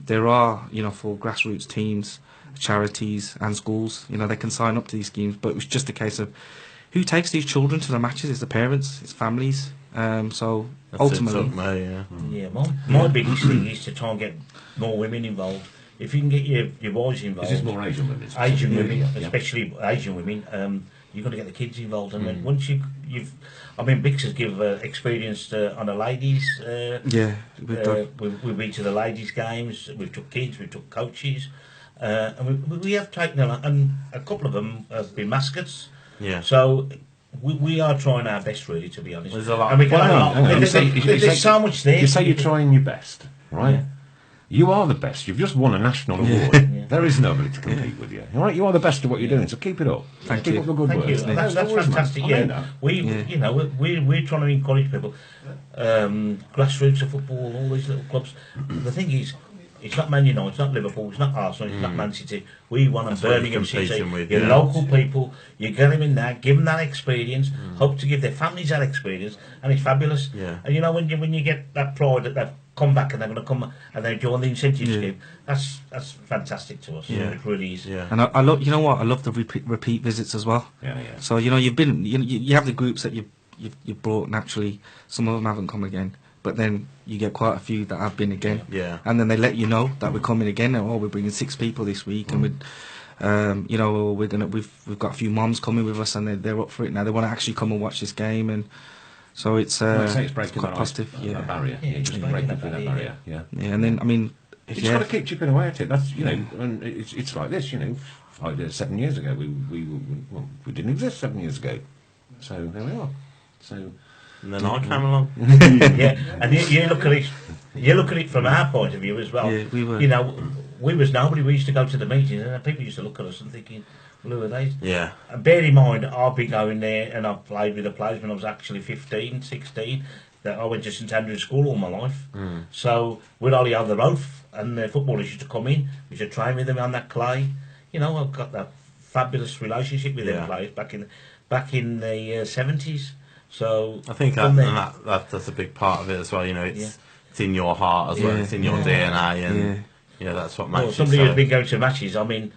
there are for grassroots teams, charities and schools, they can sign up to these schemes, but it's just a case of who takes these children to the matches. It's the parents, it's families. So that's ultimately,
my biggest thing is to try and get more women involved. If you can get your boys involved,
Is this more Asian women?
Asian women, especially Asian women, you've got to get the kids involved, and then once Bix has given experience on the ladies. We've been to the ladies' games. We've took kids, we've took coaches, and we have taken and a couple of them have been mascots. Yeah. So we are trying our best, really, to be honest.
There's a lot.
And we there's so much there.
You say you're trying your best, right? Yeah. You are the best. You've just won a national award. There is nobody to compete with you. All right, you are the best at what you're doing. So keep it up. Keep up the good work.
That's fantastic. We're trying to encourage people. Grassroots of football, all these little clubs. The thing is, it's not Man United, it's not Liverpool, it's not Arsenal, it's not Man City. We want Birmingham City. Your local people, you get them in there, give them that experience, hope to give their families that experience, and it's fabulous. Yeah. And when you get that pride that they've come back and they're going to come and they join the incentive scheme, that's fantastic to us. Yeah. It really is.
Yeah. And I love, I love the repeat visits as well.
Yeah.
So you've been, you have the groups that you've brought naturally. Some of them haven't come again. But then you get quite a few that have been again. Yeah. And then they let you know that we're coming again. And, we're bringing 6 people this week, and we've got a few moms coming with us, and they're up for it now. They want to actually come and watch this game, and so it's
breaking
quite positive.
That barrier. Yeah, just breaking through that barrier. Yeah.
And then
you just got to keep chipping away at it. That's and it's like this. 7 years ago we didn't exist 7 years ago, so there we are. So.
And then I came along.
And you look at it from our point of view as well.
Yeah, we were.
We was nobody. We used to go to the meetings, and people used to look at us and thinking, well, who are they?
Yeah.
And bear in mind, I've been going there, and I've played with the players when I was actually 15, 16. That I went to St Andrews School all my life. So we'd only have the rough, and the footballers used to come in. We used to train with them on that clay. I've got that fabulous relationship with them players back in the 70s. So
I think
from there-
that's a big part of it as well. You know, it's in your heart as well.
Yeah.
It's in your DNA, and that's what makes
well,
you
somebody
so.
who's been going to matches. I mean,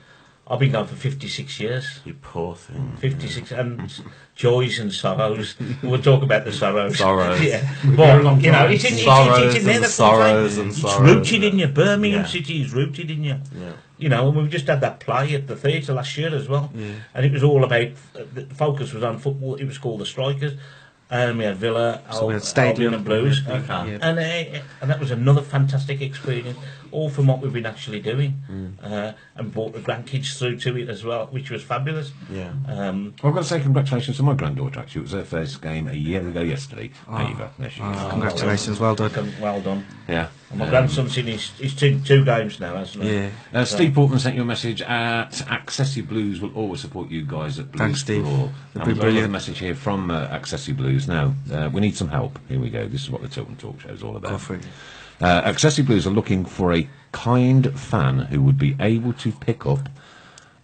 I've been going for 56 years.
You poor thing.
56 and joys and sorrows. We'll talk about the sorrows.
Sorrows.
Yeah. But, you know, it's in
Sorrows
there.
and
That's what I'm
sorrows
saying.
and
It's
sorrows,
rooted in you. Birmingham
Yeah.
City is rooted in you.
Yeah.
You know, and we've just had that play at the theatre last year as well. And it was all about, the focus was on football. It was called The Strikers. And we had Villa,
So we had Stadium.
Albion and Blues.
Okay.
And that was another fantastic experience, all from what we've been actually doing. And brought the grandkids through to it as well, which was fabulous.
Yeah.
Well, I've got to say congratulations to my granddaughter, actually. It was her first game a year ago yesterday. Ava, there she is.
Congratulations, well done.
Well done.
Yeah.
And my grandson's in his two games now, hasn't he?
Yeah.
Steve Portman sent you a message at Accessi Blues will always support you guys at Blues
Thanks, Steve.
Brawl.
They've
And
been
we've got another
brilliant.
message here from Accessi Blues. Now, we need some help. Here we go. This is what the Tilton Talk Show is all about.
Go for it.
Accessi Blues are looking for a kind fan who would be able to pick up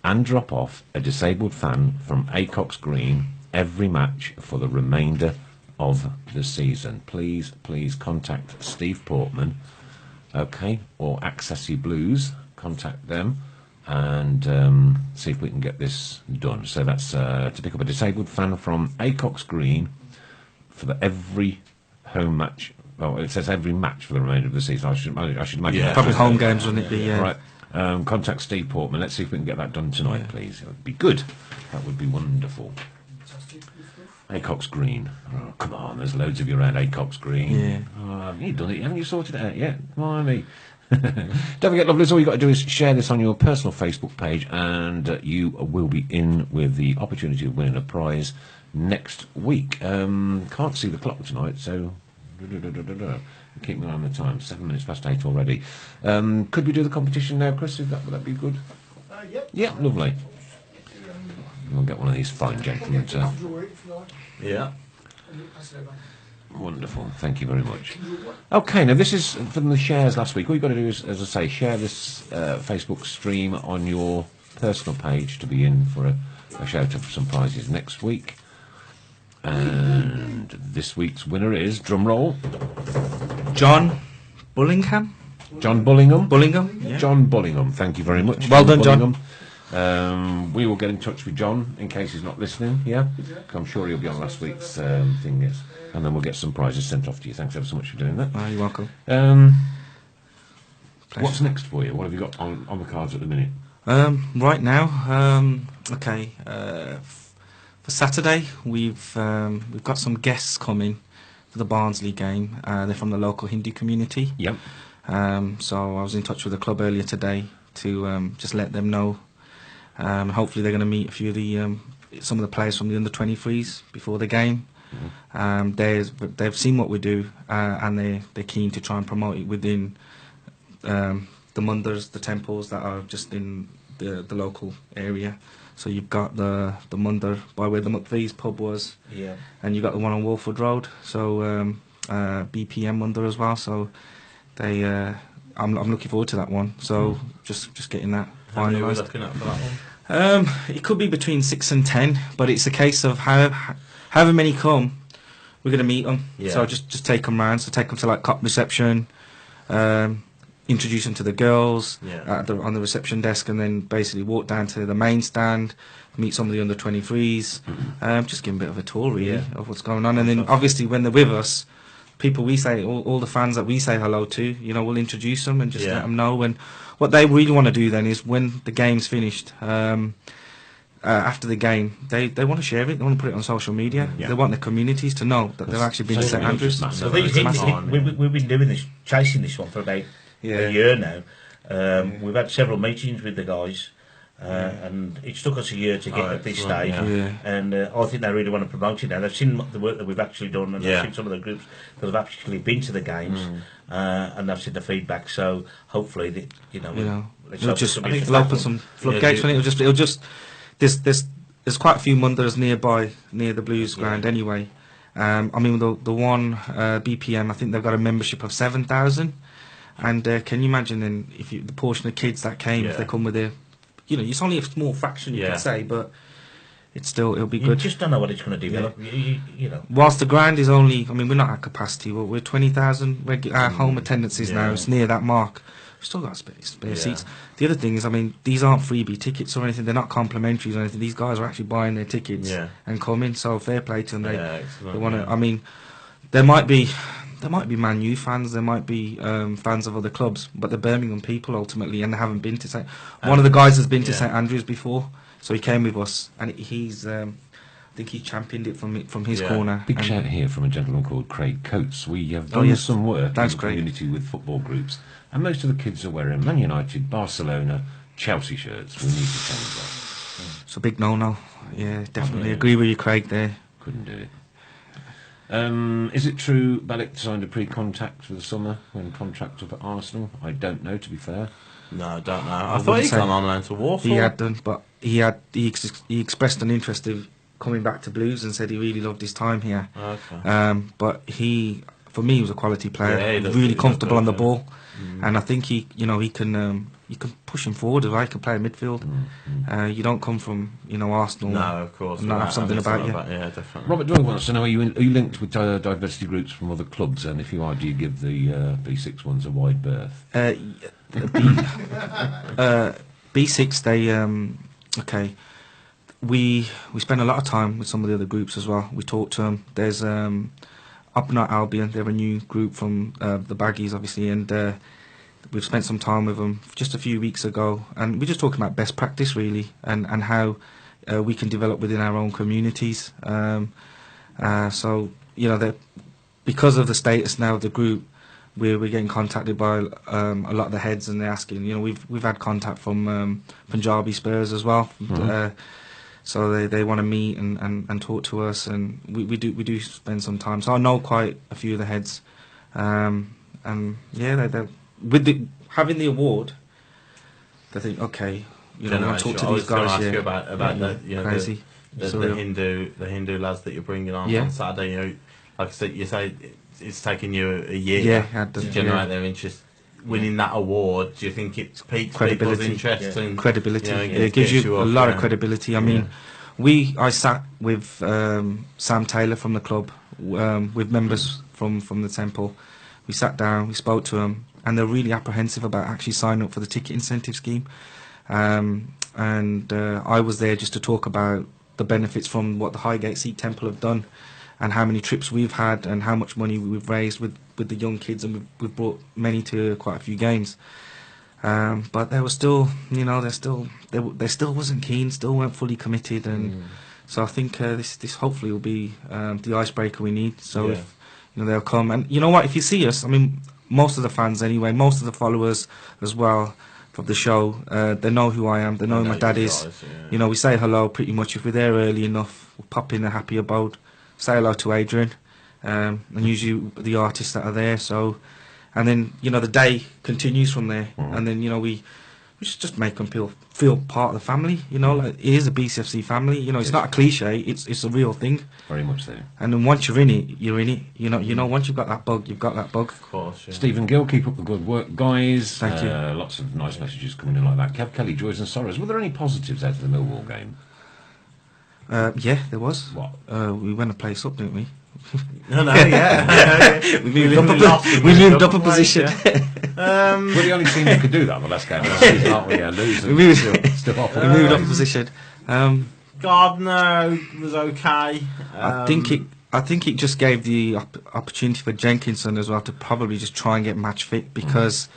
and drop off a disabled fan from Acox Green every match for the remainder of the season. Please contact Steve Portman, okay, or Accessi Blues. Contact them and see if we can get this done. So that's to pick up a disabled fan from Acox Green for every home match. Well, it says every match for the remainder of the season. I should imagine.
Yeah.
that.
Probably home games, wouldn't it be?
Right. Contact Steve Portman. Let's see if we can get that done tonight, please. It would be good. That would be wonderful. Acox Green. Oh, come on, there's loads of you around Acox Green.
Yeah.
Oh, have you done it? Haven't you sorted it out yet? Blimey. Don't forget, lovelies, all you've got to do is share this on your personal Facebook page and you will be in with the opportunity of winning a prize next week. Can't see the clock tonight, so keep an eye on the time. 7 minutes past 8 already. Could we do the competition now, Chris? Would that be good?
Yep.
Yeah, lovely. We'll get one of these fine gentlemen to...
Yeah.
Wonderful, thank you very much. Okay, now this is from the shares last week. All you've got to do is, as I say, share this Facebook stream on your personal page to be in for a shout out for some prizes next week. And this week's winner is, drum roll,
John Bullingham.
John Bullingham.
Bullingham. Yeah.
John Bullingham, thank you very much.
Well done, John.
Bullingham. We will get in touch with John in case he's not listening, yeah? 'Cause I'm sure he'll be on last week's thing, yes. And then we'll get some prizes sent off to you. Thanks ever so much for doing that.
Oh, you're welcome.
What's next for you? What have you got on the cards at the minute?
Right now, okay. For Saturday, we've got some guests coming for the Barnsley game. They're from the local Hindu community.
Yep.
So I was in touch with the club earlier today to just let them know. Hopefully they're going to meet a few of the some of the players from the under-23s before the game. They've seen what we do and they're keen to try and promote it within the Munders, the temples that are just in the local area. So you've got the Munder by where the McVee's pub was,
Yeah.
and you've got the one on Wolford Road. So BPM Munder as well. So they, I'm looking forward to that one. So just getting that
How many are we
finalised.
looking at for that one?
It could be between 6 and 10, but it's a case of however many come, we're going to meet them.
Yeah.
So just take them round. So take them to like cop reception, introduce them to the girls
Yeah.
on the reception desk, and then basically walk down to the main stand, meet some of the under 23s, just give them a bit of a tour really
Yeah.
of what's going on. And then obviously when they're with us, people we say, all the fans that we say hello to, you know, we'll introduce them and just
Yeah.
let them know. And what they really want to do then is when the game's finished, after the game, they want to share it, they want to put it on social media.
Yeah.
They want their communities to know that they've actually been to
social
St
media's
Andrews.
massive.
So
Very
these
massive.
things, we've been doing this, chasing this one for about a year now. We've had several meetings with the guys, and it's took us a year to get
Oh,
at this
excellent,
stage.
yeah.
And I think they really want to promote it now. They've seen the work that we've actually done, and
Yeah.
they've seen some of the groups that have actually been to the games, and they've seen the feedback. So hopefully, let's
It'll
hope
just
it'll be
it'll open
successful.
some floodgates.
Yeah,
It'll just there's quite a few Munders nearby near the Blues ground anyway. I mean the one BPM, I think they've got a membership of 7,000, and can you imagine then if the portion of kids that came, if
Yeah.
they come with their, you know, it's only a small fraction you
Yeah.
could say, but it'll be
You
good.
just don't know what it's going to develop. You know.
Whilst the ground is only, I mean, we're not at capacity, but we're 20,000 our home attendances now. It's near that mark. We've still got spare seats. The other thing is, I mean, these aren't freebie tickets or anything. They're not complimentary or anything. These guys are actually buying their tickets and coming. So fair play to them. They want to. I mean, there might be Man U fans. There might be fans of other clubs, but they're Birmingham people ultimately, and they haven't been to St. One of the guys has been to St Andrews before, so he came with us, and he's. I think he championed it from his corner.
Big shout here from a gentleman called Craig Coates. We have done some work in the community with football groups, and most of the kids are wearing Man United, Barcelona, Chelsea shirts. We need to change that.
It's a big no-no. Yeah, definitely agree with you, Craig. There.
Couldn't do it. Is it true Balak signed a pre-contact for the summer when contracted for Arsenal? I don't know, to be fair.
No, I don't know. I thought he'd gone on loan to Warsaw.
He had done, but he expressed an interest of coming back to Blues and said he really loved his time here.
Okay.
But for me, he was a quality player.
Yeah,
really comfortable on the ball, and I think he can push him forward. He can play midfield. You don't come from Arsenal.
No, of course.
And not have something about you.
Yeah, definitely.
Robert Doyle wants to know: are you linked with diversity groups from other clubs? And if you are, do you give the B6 ones a wide berth?
B6, they okay. We spend a lot of time with some of the other groups as well. We talk to them. There's Up North Albion. They're a new group from the Baggies, obviously, and we've spent some time with them just a few weeks ago, and we're just talking about best practice really, and how we can develop within our own communities. So that because of the status now of the group, we're getting contacted by a lot of the heads, and they're asking. We've had contact from Punjabi Spurs as well. So they want to meet and talk to us, and we do spend some time. So I know quite a few of the heads, and yeah, they're with having the award. They think, okay, I want to talk to these guys.
Ask you about
crazy.
the Hindu lads that you're bringing on Saturday. Like I said, you say it's taken you a year to generate their interest. Winning that award, do you think it piques people's interest? And,
credibility. It gives you a lot of credibility. I mean, I sat with Sam Taylor from the club, with members from the Temple. We sat down, we spoke to them, and they're really apprehensive about actually signing up for the ticket incentive scheme. And I was there just to talk about the benefits from what the Highgate Sikh Temple have done, and how many trips we've had, and how much money we've raised with the young kids, and we've brought many to quite a few games. But they were still, they still wasn't keen, still weren't fully committed, and so I think this hopefully will be the icebreaker we need. So if they'll come, and you know what, if you see us, I mean, most of the fans anyway, most of the followers as well of the show, they know who I am, they know who my dad is. We say hello pretty much. If we're there early enough, we'll pop in a happy abode, say hello to Adrian, and usually the artists that are there. So, and then the day continues from there, and then we just make them feel part of the family. Like, it is a BCFC family. It's not a cliche. It's a real thing.
Very much so.
And then once you're in it, you're in it. Once you've got that bug, you've got that bug.
Of course. Yeah.
Stephen Gill, keep up the good work, guys.
Thank you.
Lots of nice messages coming in like that. Kev Kelly, joys and sorrows. Were there any positives out of the Millwall game?
Yeah, there was.
What?
We went a place up, didn't we?
No,
We moved up a position.
We're the only team that could do that in the last game of the season, aren't we? Losing.
We moved
still off.
we moved up a position.
Gardner was okay.
I think it just gave the opportunity for Jenkinson as well to probably just try and get match fit, because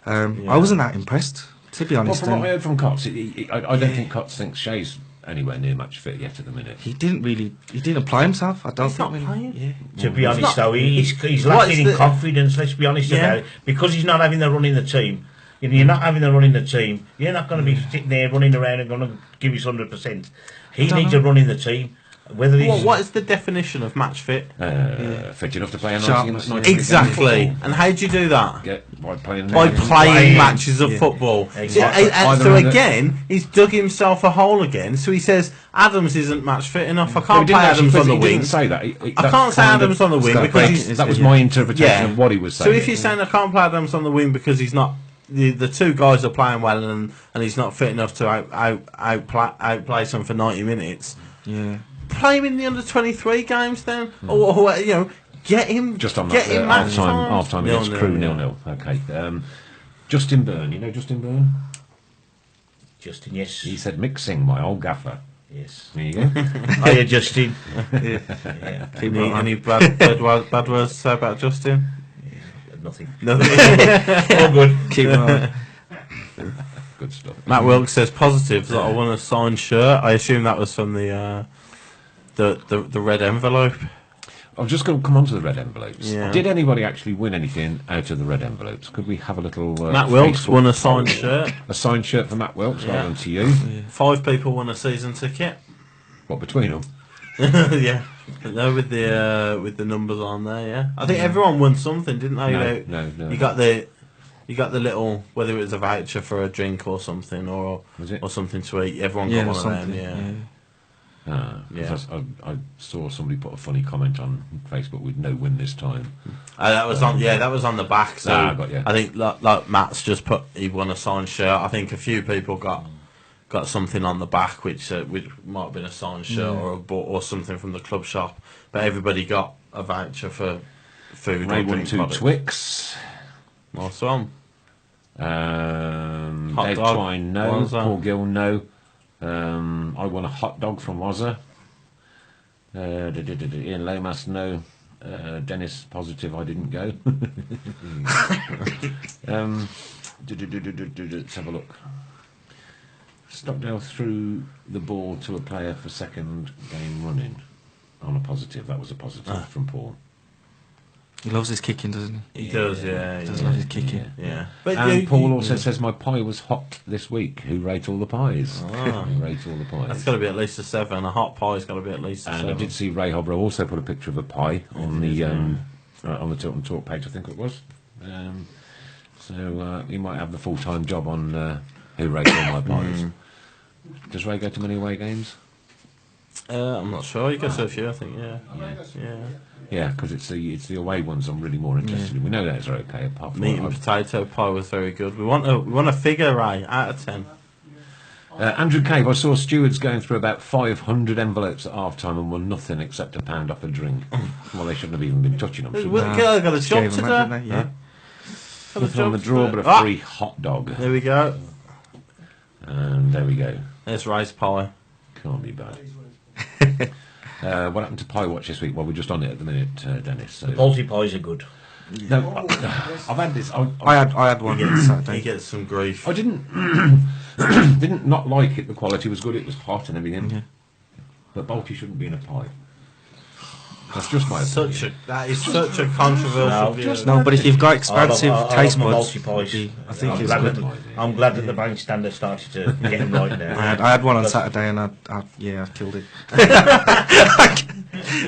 I wasn't that impressed, to be honest.
Well, from what I heard from Cox, I don't think Cox thinks Shea's anywhere near match fit yet at the minute.
He didn't apply himself. I don't
He's
think.
not playing.
To be honest, though, he's lacking in confidence. Let's be honest about it, because he's not having the run in the team. You're not having the run in the team. You're not going to be sitting there running around and going to give us 100%. He needs a run in the team.
What is the definition of match fit?
Fit enough to play a
Sharpness,
90
Exactly. And how do you do that?
By playing
Matches of football.
Exactly.
So again, he's dug himself a hole again. So he says Adams isn't match fit enough. I can't play Adams on the wing.
He didn't say that.
I can't say Adams on the wing because
that was my interpretation of what he was saying.
So if you're saying I can't play Adams on the wing because he's not, the two guys are playing well and he's not fit enough to outplay some for 90 minutes.
Yeah.
Play him in the under-23 games then, or you know, get him
Just on
get
that
him match
half time against
0-0,
Crew
yeah.
0-0. Okay. Justin Byrne, you know Justin Byrne?
Justin, yes.
He said mixing, my old gaffer.
Yes.
There you go.
Hiya, Justin.
Any bad words to say about Justin?
Nothing.
Nothing.
All good.
Keep it on.
Good stuff.
Matt Wilkes says positive that I won a signed shirt. I assume that was from the red envelope.
I'm just going to come on to the red envelopes.
Yeah.
Did anybody actually win anything out of the red envelopes? Could we have a little...
Matt Wilkes
Facebook
won a signed
poll?
shirt.
A signed shirt for Matt Wilkes
Yeah.
rather than to you.
5 people won a season ticket.
What, between them?
Yeah, no, with the numbers on there. Yeah, I think everyone won something, didn't they?
No.
You got the little, whether it was a voucher for a drink or something, or
Was it?
or something to eat. Everyone
Yeah,
got one of
something.
them. Yeah.
Yeah. I saw somebody put a funny comment on Facebook with no win this time.
That was on. Yeah, that was on the back. So
Ah, got you.
I think like Matt's just put, he won a signed shirt. I think a few people got something on the back, which might have been a signed shirt or something from the club shop. But everybody got a voucher for food.
Ray
or
won
drink
2
products.
Twix.
Awesome. Hot
Dave
dog.
Twine, no.
Wazza.
Paul Gill, no. I won a hot dog from Wazza. Ian Lomas, no. Dennis, positive I didn't go. Let's have a look. Stockdale threw the ball to a player for second game running. On a positive, that was a positive from Paul.
He loves his kicking, doesn't he?
He does, yeah.
He does love his kicking.
Yeah. But
And Paul also says my pie was hot this week. Who rate all the pies?
Ah.
Who rate all the pies?
That's got to be at least a 7. A hot pie's got to be at least a
And
7.
I did see Ray Hobro also put a picture of a pie on the Tilton Talk page, I think it was. So he might have the full-time job on who rates all my pies. Does Ray go to many away games?
I'm not sure. You go to a few, I think. Yeah.
Yeah, because it's the away ones I'm really more interested in. We know those are okay. Apart from
Meat and potato pie was very good. We want a figure, Ray, out of 10.
Andrew Cave, I saw stewards going through about 500 envelopes at half time and won nothing except a £1 off a drink. Well, they shouldn't have even been touching them. should they?
Girl got a job
Gave
to
him that,
do.
didn't they? Yeah.
Got a
Nothing on the
job
draw
to
but
do.
a free hot dog.
There we go.
And there we go.
There's Ray's pie.
Can't be bad. What happened to Pie Watch this week? Well, we're just on it at the minute, Dennis. So.
Multi pies are good.
No, I've had this.
I had one
He
Saturday.
gets some grief.
I didn't didn't not like it. The quality was good. It was hot and everything.
Yeah.
But Balti shouldn't be in a pie. That's just my opinion.
That is such a controversial view.
No, but if you've got expansive
I love
taste
my
buds,
multi-pies.
I think
I'm
it's
glad
good.
that- I'm glad that the bank standard started to get him right now.
I had one on Saturday and I killed it.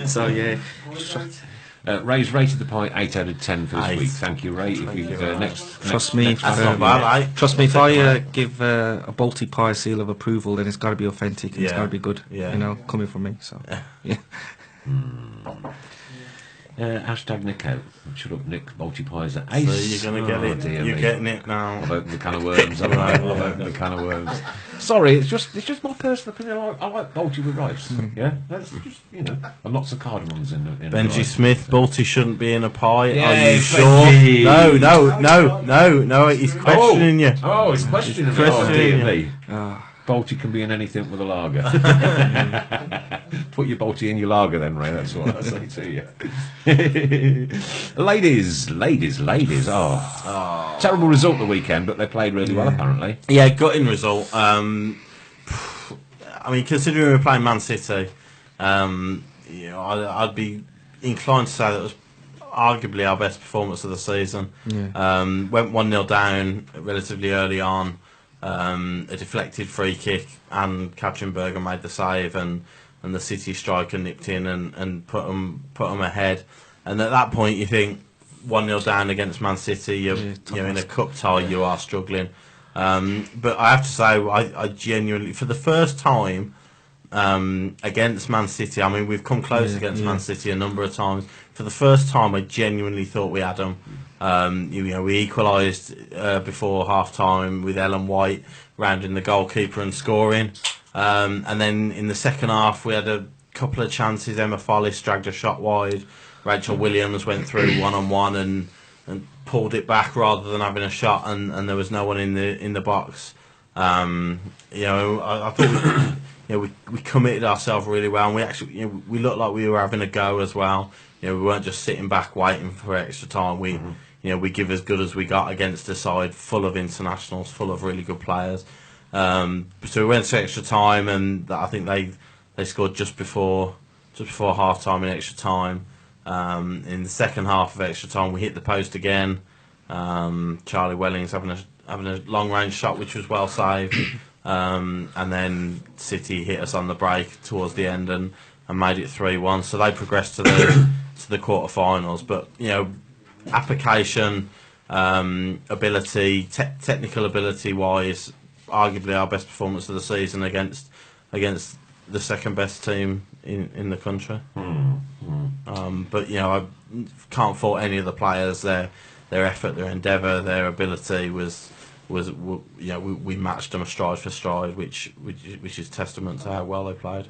So yeah,
Ray's rated the pie 8 out of 10 for this
8.
week. Thank you, Ray. If you
trust me.
That's not bad, eh?
Trust me, if I give a Balti pie seal of approval, then it's got to be authentic and it's
Yeah.
got to be good.
Yeah.
You know, coming from me. So yeah.
Hashtag Nick out. Shut up, Nick. Balti pies are ace.
So you're gonna get it.
Dear
You're
me.
getting it now.
I've opened the can of worms. I've opened the can of worms. Sorry, it's just my personal opinion. I like Balti with rice. Yeah, that's just and lots of cardamoms in the
Benji
rice.
Smith, Balti shouldn't be in a pie.
Yeah,
Are you sure?
Benji.
No. He's questioning you.
Oh, he's questioning me.
questioning
Dear
you.
me. Balti can be in anything with a lager. Put your Balti in your lager then, Ray. That's what I say to you. Ladies. Oh. Terrible result the weekend, but they played really well apparently.
Yeah, gutting result. I mean, considering we're playing Man City, I'd be inclined to say that was arguably our best performance of the season.
Yeah.
Went 1-0 down relatively early on. A deflected free kick, and Katzenberger made the save, and the City striker nipped in and put them ahead. And at that point, you think 1-0 down against Man City, you're in a cup tie, you are struggling. But I have to say, I genuinely, for the first time, against Man City. I mean, we've come close against Man City a number of times. For the first time, I genuinely thought we had them. We equalised before half time with Ellen White rounding the goalkeeper and scoring. And then in the second half, we had a couple of chances. Emma Follis dragged a shot wide. Rachel Williams went through one-on-one and pulled it back rather than having a shot, and there was no one in the box. I thought we committed ourselves really well, and we actually we looked like we were having a go as well. We weren't just sitting back waiting for extra time. We give as good as we got against a side full of internationals, full of really good players. So we went to extra time, and I think they scored just before half time in extra time. In the second half of extra time, we hit the post again. Charlie Wellings having a long range shot, which was well saved, and then City hit us on the break towards the end and made it 3-1. So they progressed to the quarterfinals. But application, ability, technical ability wise, arguably our best performance of the season against the second best team in the country. But I can't fault any of the players. Their effort, their endeavour, their ability was we matched them stride for stride, which is testament to how well they played.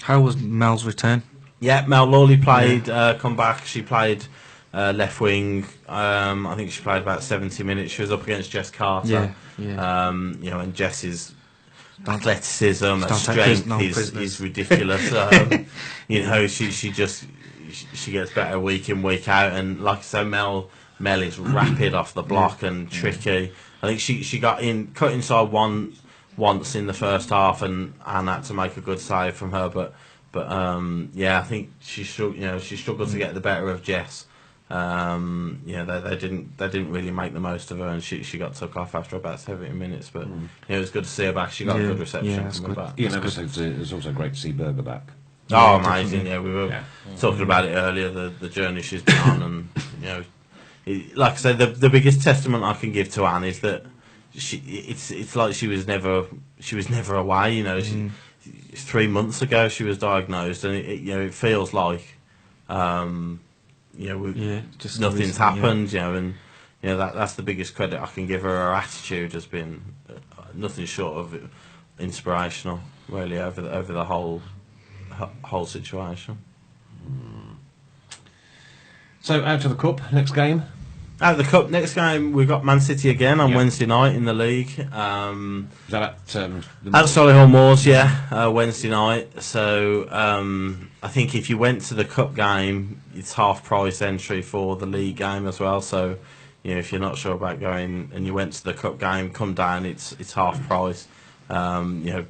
How was Mel's return?
Yeah, Mel Lawley played, come back. She played left wing. I think she played about 70 minutes. She was up against Jess Carter. And Jess's athleticism and strength is ridiculous. She gets better week in, week out, and like I said, Mel is rapid off the block and tricky. I think she got cut inside once in the first half, and had to make a good save from her. But I think she struggled to get the better of Jess. They didn't really make the most of her, and she got took off after about 70 minutes. But it was good to see her back. She got a good reception coming back.
It was also great to see Berger back.
Oh, amazing! Yeah, we were talking about it earlier. The journey she's been on, and like I said, the biggest testament I can give to Anne is that it's like she was never away. 3 months ago she was diagnosed, and it feels like
just
nothing's happened. And that's the biggest credit I can give her. Her attitude has been nothing short of inspirational, really, over the whole situation.
So out of the cup, next game.
Out of the cup, next game we've got Man City again on Wednesday night in the league.
Is that at
Solihull Moors? Wednesday night. So I think if you went to the cup game, it's half price entry for the league game as well. So if you're not sure about going and you went to the cup game, come down. It's half price.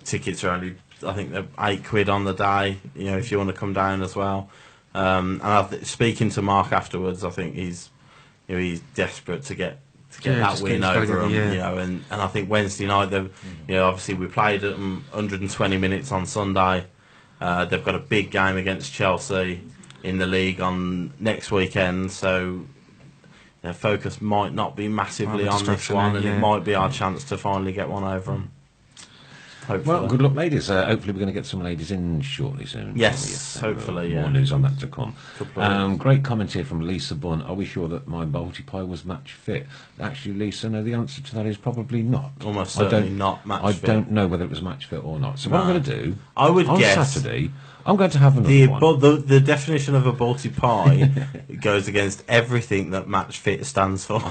Tickets are only, I think they're £8 on the day. If you want to come down as well. And speaking to Mark afterwards, I think he's desperate to get that win over them. And I think Wednesday night, obviously we played at 120 minutes on Sunday. They've got a big game against Chelsea in the league on next weekend, so their focus might not be massively on this one, and it might be our chance to finally get one over them. Hopefully.
Well, good luck, ladies. Hopefully we're going to get some ladies in shortly soon.
Yes, hopefully,
More news on that to come. Great comment here from Lisa Bunn. Are we sure that my Balti pie was match fit? Actually, Lisa, no, the answer to that is probably not.
Almost certainly not match fit.
I don't know whether it was match fit or not. So what I'm going to do,
on
guess Saturday, I'm going to have another one.
The definition of a Balti pie goes against everything that match fit stands for.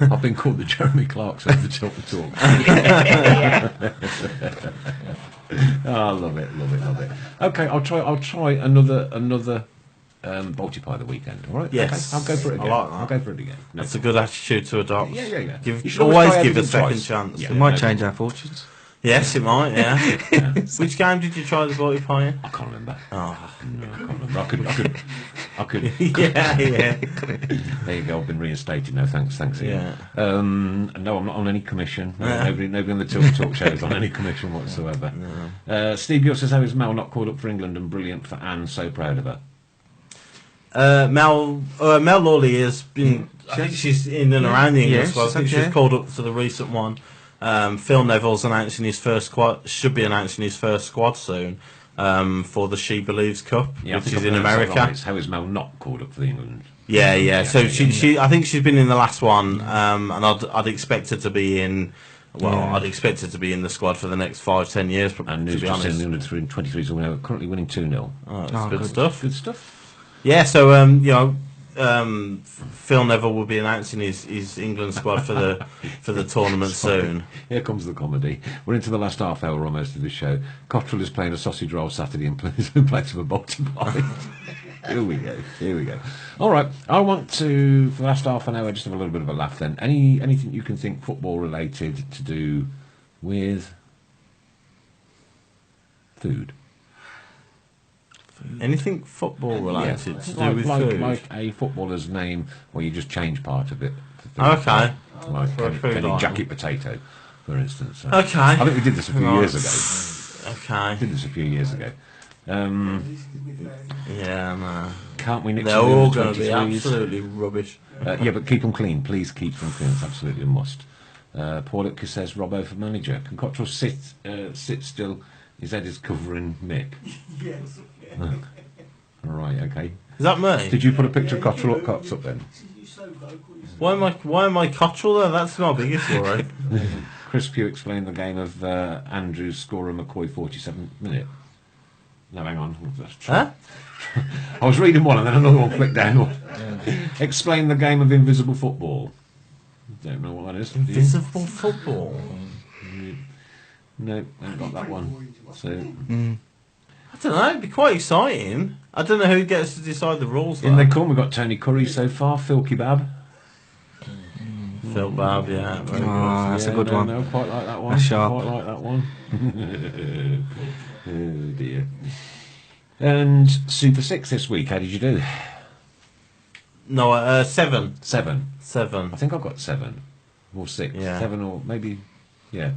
I've been called the Jeremy Clarkson of the Tilton Talk. Oh, I love it. Okay, I'll try another Balti pie the weekend. All right.
Yes,
okay. I'll go for it again.
I like that.
I'll go for it again. No.
That's a good attitude to adopt.
Yeah.
Always give a second chance.
It might change our fortunes.
Yes, it might. Yeah. Which game did you try the Balti pie in?
I can't remember.
Oh,
no, I can't remember. I could.
yeah.
There you go. I've been reinstated. No, thanks, Ian.
Yeah.
No, I'm not on any commission. Nobody on the Tilton Talk show is on any commission whatsoever. No. Steve Gill says, how is Mel not called up for England, and brilliant for Anne? So proud of her.
Mel Lawley has been. I think she's in and around the English squad. I think she's called up to the recent one. Phil Neville's announcing his first squad. Should be announcing his first squad soon. for the She Believes Cup,
Yeah, I
which
think
is
I
in
pronounced that
America.
wrong. It's how is Mel not called up for the England?
Yeah. So
yeah.
she, I think she's been in the last one, and I'd expect her to be in. Well, I'd expect her to be in the squad for the next 5-10 years.
And
to
news
be
just saying
honest,
the under 23s are currently winning 2-0.
oh, that's good stuff.
Good stuff.
Yeah. So Phil Neville will be announcing his England squad for the tournament soon.
Here comes the comedy. We're into the last half hour almost of the show. Cottrell is playing a sausage roll Saturday in place of a bolty pie. Here we go. All right, I want to, for the last half an hour, just have a little bit of a laugh then. Anything you can think football related to do with food?
Anything football related to do
like,
with
like,
food?
like a footballer's name where you just change part of it. For food.
Okay.
Like
For a food
Kenny
item.
Jacket Potato, for instance.
Okay.
I think we did this a few
Right.
years ago.
Okay.
Did this a few years ago.
Yeah, no.
Can't we nix
They're
some
all
under
going to be
23s?
absolutely rubbish.
Yeah, but keep them clean. Please keep them clean. It's absolutely a must. Paul Ipka says Robbo for manager. Can Cottrell sit still? His head is covering Mick.
Yes.
All right, okay.
Is that me?
Did you put a picture of Cottrell up Cots up then?
Why am I Cottrell there? That's my biggest worry.
Chris Pugh explained the game of Andrews scorer McCoy 47th minute. No, hang on. That's true.
Huh?
I was reading one and then another one clicked down. Explain the game of invisible football. Don't know what that is.
Invisible football.
No, I haven't got that one. So
I don't know. It'd be quite exciting. I don't know who gets to decide the rules.
in
though.
they come. We've got Tony Curry so far. Phil Kebab.
Phil Babb, yeah. Very good.
That's a good
no,
one.
No, quite like that one.
That's sharp.
Quite like that one. Oh dear. And Super 6 this week. How did you do?
No, 7.
7.
7.
I think I've got 7 or 6.
Yeah.
7 or maybe 7.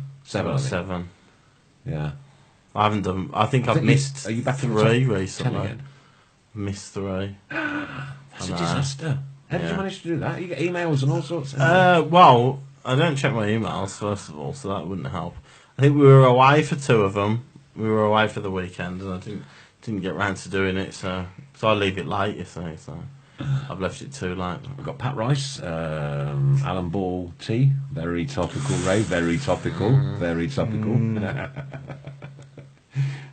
I think.
7.
Yeah.
I haven't done. I think I've
think
missed
are you back in the
3
top 10
recently.
again?
Missed 3.
That's a
know.
disaster. How did you
Yeah.
manage to do that? You get emails and all sorts.
Well, I don't check my emails first of all, so that wouldn't help. I think we were away for 2 of them. We were away for the weekend, and I didn't get round to doing it. So I leave it late, you see. So I've left it too late.
We've got Pat Rice, Alan Ball T. Very topical, Ray. Very topical. Very topical.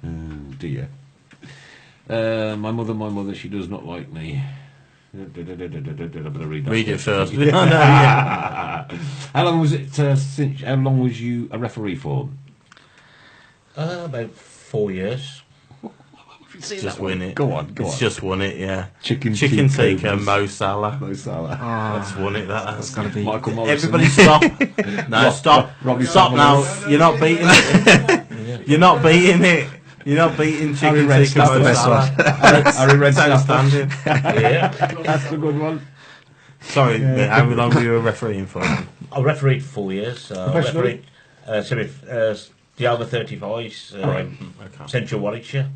Oh dear. My mother, she does not like me. I better read that
Read it first.
first.
No, yeah.
How long was it? How long was you a referee for?
About 4 years.
Just win it.
Go on.
It's just won it, yeah.
Chicken
tikka, Mo Salah.
Mo Salah.
That's won it. That's
Gotta be.
Michael Morrison.
Everybody stop. No, stop.
Robbie
Stop now.
Samuels.
You're not beating it. You're not beating it. You're not beating
Harry
chicken
Redknapp's
tikka
the
Mo
best
Salah.
Harry Redknapp.
Outstanding.
Yeah.
That's the good one.
Sorry, mate, how long were you a refereeing for?
I refereed 4 years.
Professionally?
The over 35s,
Okay.
Central Warwickshire.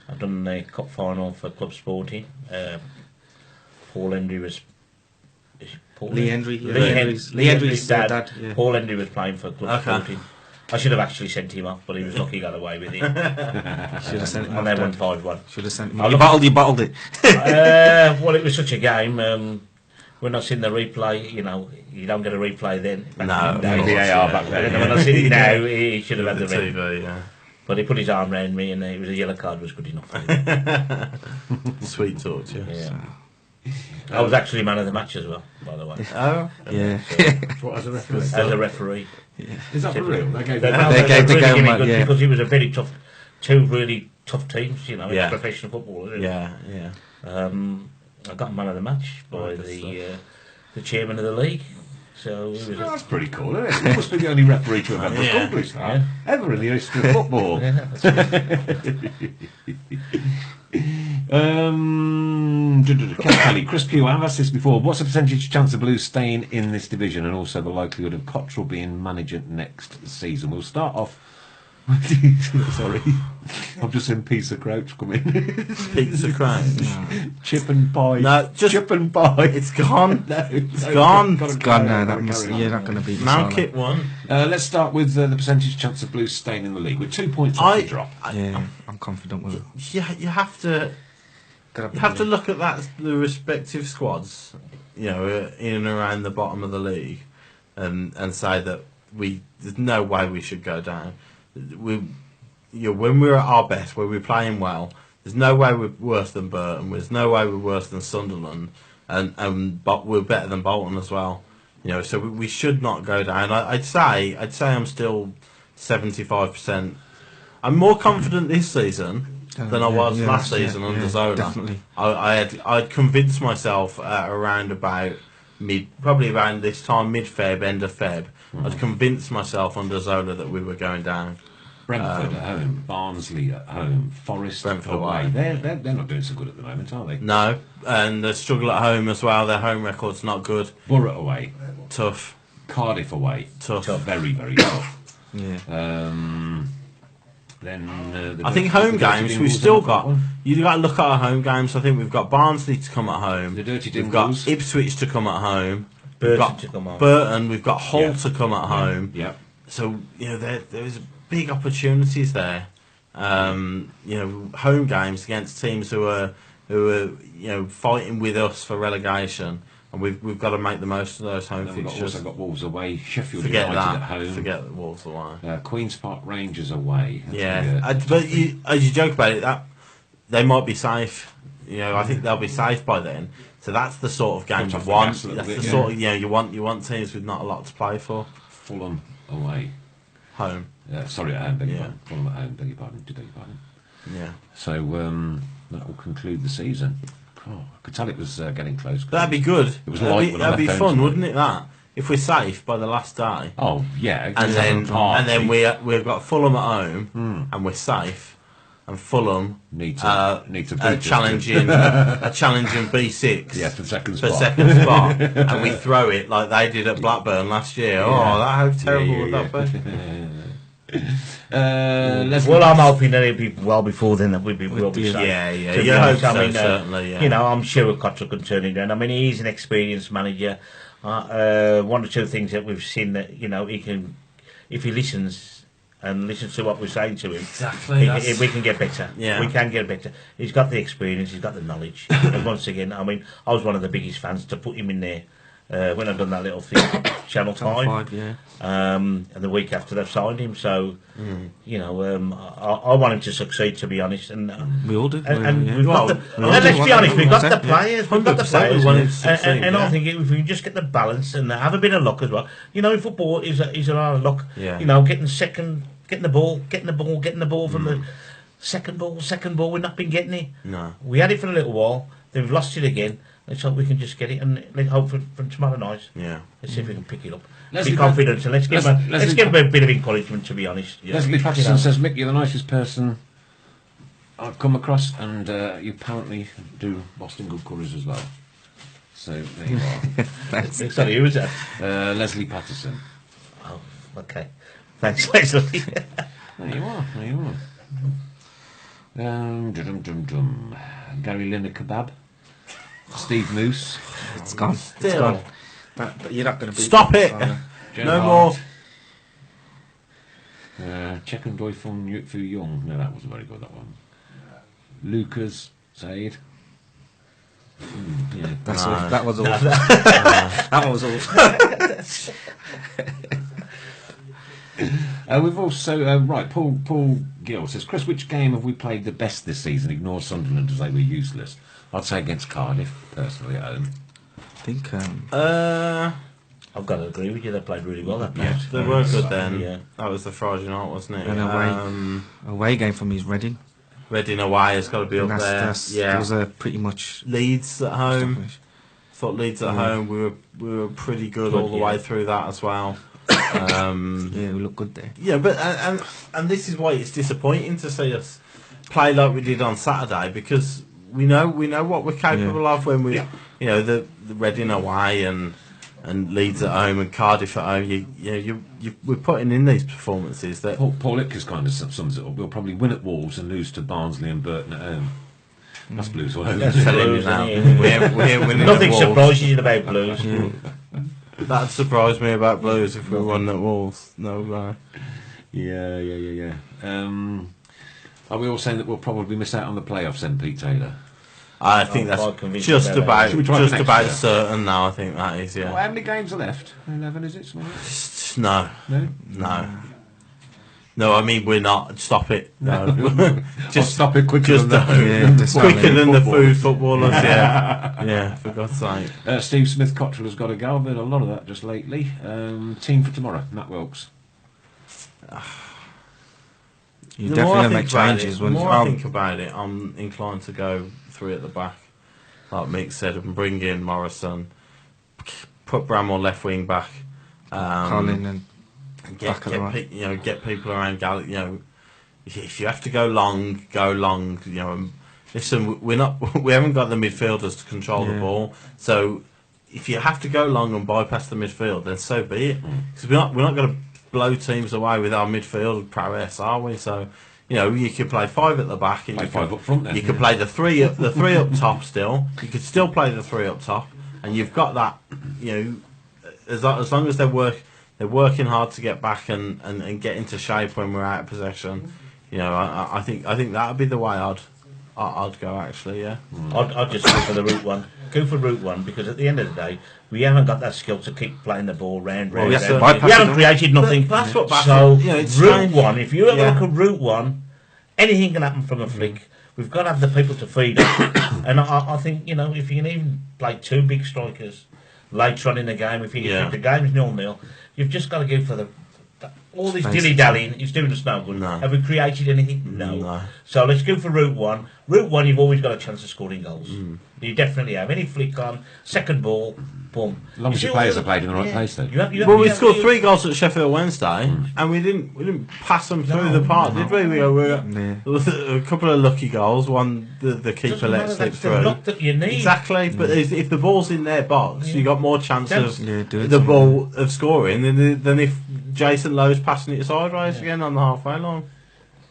I've done a cup final for Club Sporting. Paul Hendry was. Is it Paul
Lee Hendry. Yeah.
Lee Hendry's dad.
dad. Yeah.
Paul Hendry was playing for Club
Okay.
Sporting. I should have actually sent him off, but he was lucky he got away with it.
Should have sent him
And
off.
they won
Dad.
5-1.
Should have sent him.
I
You
look-
bottled it.
Well, it was such a game. When I seen the replay, you don't get a replay then.
No,
Back in the days.
VAR back then.
And when I see it now, he should have had
The
the red.
TV, yeah.
But he put his arm round me, and it was a yellow card was good enough.
Sweet talk, yeah.
Yeah. I was actually man of the match as well, by the way.
Oh,
Yeah.
What, as a referee?
As a referee.
Is that for real? They gave
They,
you-
They gave the
really
game
give me
away,
good
yeah.
because it was a very tough, 2 really tough teams,
Yeah.
it's professional football, isn't it?
yeah.
I got man of the match by
Right, good
the chairman of the league. So it was
That's pretty cool, isn't it? You must be the only referee to have ever
Yeah.
accomplished that.
Yeah.
Ever in the history of football. Ken Kelly, Chris Pugh, I've asked this before. What's the percentage chance of Blues staying in this division and also the likelihood of Cottrell being manager next season? We'll start off Sorry. I've just seen Pizza Crouch come in.
Pizza Crouch.
Chip and pie.
No, just
Chip and pie.
It's gone.
No,
It's gone.
It's gone now. That must, you're not going to beat
Mount
Salah.
Kit won.
Let's start with the percentage chance of Blues staying in the league with 2 points off the drop.
Yeah, I'm confident with it.
You have to. You have to look at the respective squads, in and around the bottom of the league, and say that there's no way we should go down. When we're at our best, where we're playing well, there's no way we're worse than Burton. There's no way we're worse than Sunderland, but we're better than Bolton as well. So we should not go down. I'd say I'm still 75%. I'm more confident this season than I was last season under Zola.
Definitely.
I'd convinced myself at around about probably around this time, mid-Feb, end of Feb, I'd convinced myself under Zola that we were going down.
Brentford at home, Barnsley at home, Forest
Brentford
away.
away.
They're not doing so good at the moment, are they?
No, and they struggle at home as well. Their home record's not good.
Borough away,
Tough.
Cardiff away,
Tough.
very, very tough.
Yeah.
Then
I think home games we've still got. You've got to look at our home games. I think we've got Barnsley to come at home.
The Dirty
We've got
Dingles.
Ipswich to come at home.
Burton
We've got
to come at
Burton. We've got Hull
Yeah.
to come at home.
Yeah.
So there's big opportunities there. Home games against teams who are fighting with us for relegation, and we've got to make the most of those home
Then we've
fixtures.
also got Wolves away, Sheffield
Forget
United
that.
at home,
Forget the Wolves away.
Queens Park Rangers away. That's
Yeah,
gonna be
but as you joke about it, that they might be safe. I think they'll be safe by then. So that's the sort of game
Touch
you
off the
want.
gas a little
That's
bit,
the
yeah.
sort of you want teams with not a lot to play for.
Fulham away.
Home.
Sorry, at home, beg your
Yeah.
pardon. Fulham at home, beg your pardon.
Yeah,
So that will conclude the season. Oh, I could tell it was getting close.
that'd be good.
It was light when I
that'd be
left home
fun,
tonight.
wouldn't it? That if we're safe by the last day,
Oh yeah,
and then
party.
we've got Fulham at home, and we're safe, and Fulham
need to beat us.
challenging B6.
Yeah, for the second
for
spot.
second spot, and we throw it like they did at Blackburn last year. Oh, how terrible would that be?
Well, I'm hoping that it'll be well before then that we'll be safe.
Yeah,
To be
you hope
honest,
so, certainly, yeah.
I'm sure Cotter can turn it around. I mean, he's an experienced manager. One or two things that we've seen that he can, if he listens and listens to what we're saying to him,
Exactly.
we can get better.
Yeah.
We can get better. He's got the experience. He's got the knowledge. And once again, I mean, I was one of the biggest fans to put him in there. When I've done that little thing, Channel 5,
yeah.
and the week after they've signed him, so I want him to succeed. To be honest, and
We all do.
and
Yeah.
we've got the,
Well,
and let's be honest, we've got the
100%, yeah.
players, we've got the
100%,
players,
we want him to succeed,
and I
yeah.
think if we can just get the balance and have a bit of luck as well. Football is a lot of luck.
Yeah.
Getting the ball from the second ball. We've not been getting it.
No.
We had it for a little while, then we've lost it again. Let's hope we can just get it, and let's hope from tomorrow night.
Yeah.
Let's see if we can pick it up.
Leslie
Be confident, and let's give him a bit of encouragement. To be honest,
Leslie Patterson says, Mick, you're the nicest person I've come across, and you apparently do Boston good curries as well. So there you are.
Sorry, who was that?
Leslie Patterson.
Oh, okay. Thanks, Leslie.
There you are. Dum. Gary Lineker kebab. Steve Moose.
It's gone.
Still.
It's gone. But you're not going to beat
Stop it!
Joe
No
Hart.
more.
Check and Doi Fu Young. No, that wasn't very good, that one. Lucas Said. Yeah.
That's
No.
all. That was all. That was all.
We've also, right, Paul Gill says, Chris, which game have we played the best this season? Ignore Sunderland as they were useless. I'd say against Cardiff, personally, at home.
I think.
I've got to agree with you. They played really well that night.
They were good then.
Yeah.
That was the Friday night, wasn't it?
An away game for me is Reading.
Reading away has got to be up there.
That
Yeah.
was pretty much.
Leeds at home. Thought Leeds at home. We were pretty good all the way through that as well.
Yeah, we look good there.
Yeah, but and this is why it's disappointing to see us play like we did on Saturday, because we know what we're capable of when we, the Reading away and and Leeds at home and Cardiff at home, we're putting in these performances that.
Paul Lipka's kind of sums it up. We'll probably win at Wolves and lose to Barnsley and Burton at home. That's Blues all over.
That's
Telling you
Blues,
now,
isn't it?
we're winning.
Nothing
at Wolves.
surprises you about Blues.
That'd surprise me about Blues if we won at Wolves. No way.
Yeah. Are we all saying that we'll probably miss out on the playoffs then, Pete Taylor?
I think
I'm quite
that's
convinced
just
about
about
that.
Should we try for next year?
certain now. I think that is,
Well,
yeah.
how many games are left? 11, is it? Something like that?
No. No, I mean we're not. Stop it. No,
Just stop it quicker
just
than that.
quicker than the
Football.
food footballers. Yeah, for God's sake.
Steve Smith Cottrell has got a go. I've heard a lot of that just lately. Team for tomorrow, Matt Wilkes.
You
The
definitely
more I
gonna make
think about
changes.
it, the
When
more I think about it, I'm inclined to go 3 at the back, like Mick said, and bring in Morrison, put Bramwell left wing back,
Colin and
get
back at the right.
get people around Gallic. If you have to go long, go long. And listen, we haven't got the midfielders to control the
Yeah.
ball, so if you have to go long and bypass the midfield, then so be it. Because we're not going to blow teams away with our midfield prowess, are we? So, you could play 5 at the back, and
Play
you
5
could,
up front then,
You could
yeah.
play the three up top still. You could still play the 3 up top, and you've got that. As long as they're working hard to get back and get into shape when we're out of possession. I think that would be the way I'd go actually. Yeah.
I'd just go for the route one. Go for route one because at the end of the day, we haven't got that skill to keep playing the ball round.
we have to
round.
bypass
We haven't
it.
created nothing.
But that's what
So
it's
route
strange.
one. If you ever
Yeah.
look at route one, anything can happen from a flick. We've got to have the people to feed it. And I think if you can even play 2 big strikers later on in the game, if the game's 0-0, you've just got to go for all this
Space.
dilly-dallying is doing us no good.
No.
Have we created anything?
No.
So let's go for route one. Route one, you've always got a chance of scoring goals. You definitely have. Any flick on, second ball, boom.
As long as
see
your
all
players
the-
are played in the right place, then.
Well, we scored 3 goals at Sheffield Wednesday, and we didn't pass them through the park, did we? There was a couple of lucky goals. One the keeper let slip
That's the
through.
luck that you need.
Exactly, but if the ball's in their box, you got more chance of
doing
the
something.
ball of scoring than if Jason Lowe's passing it sideways again on the halfway line.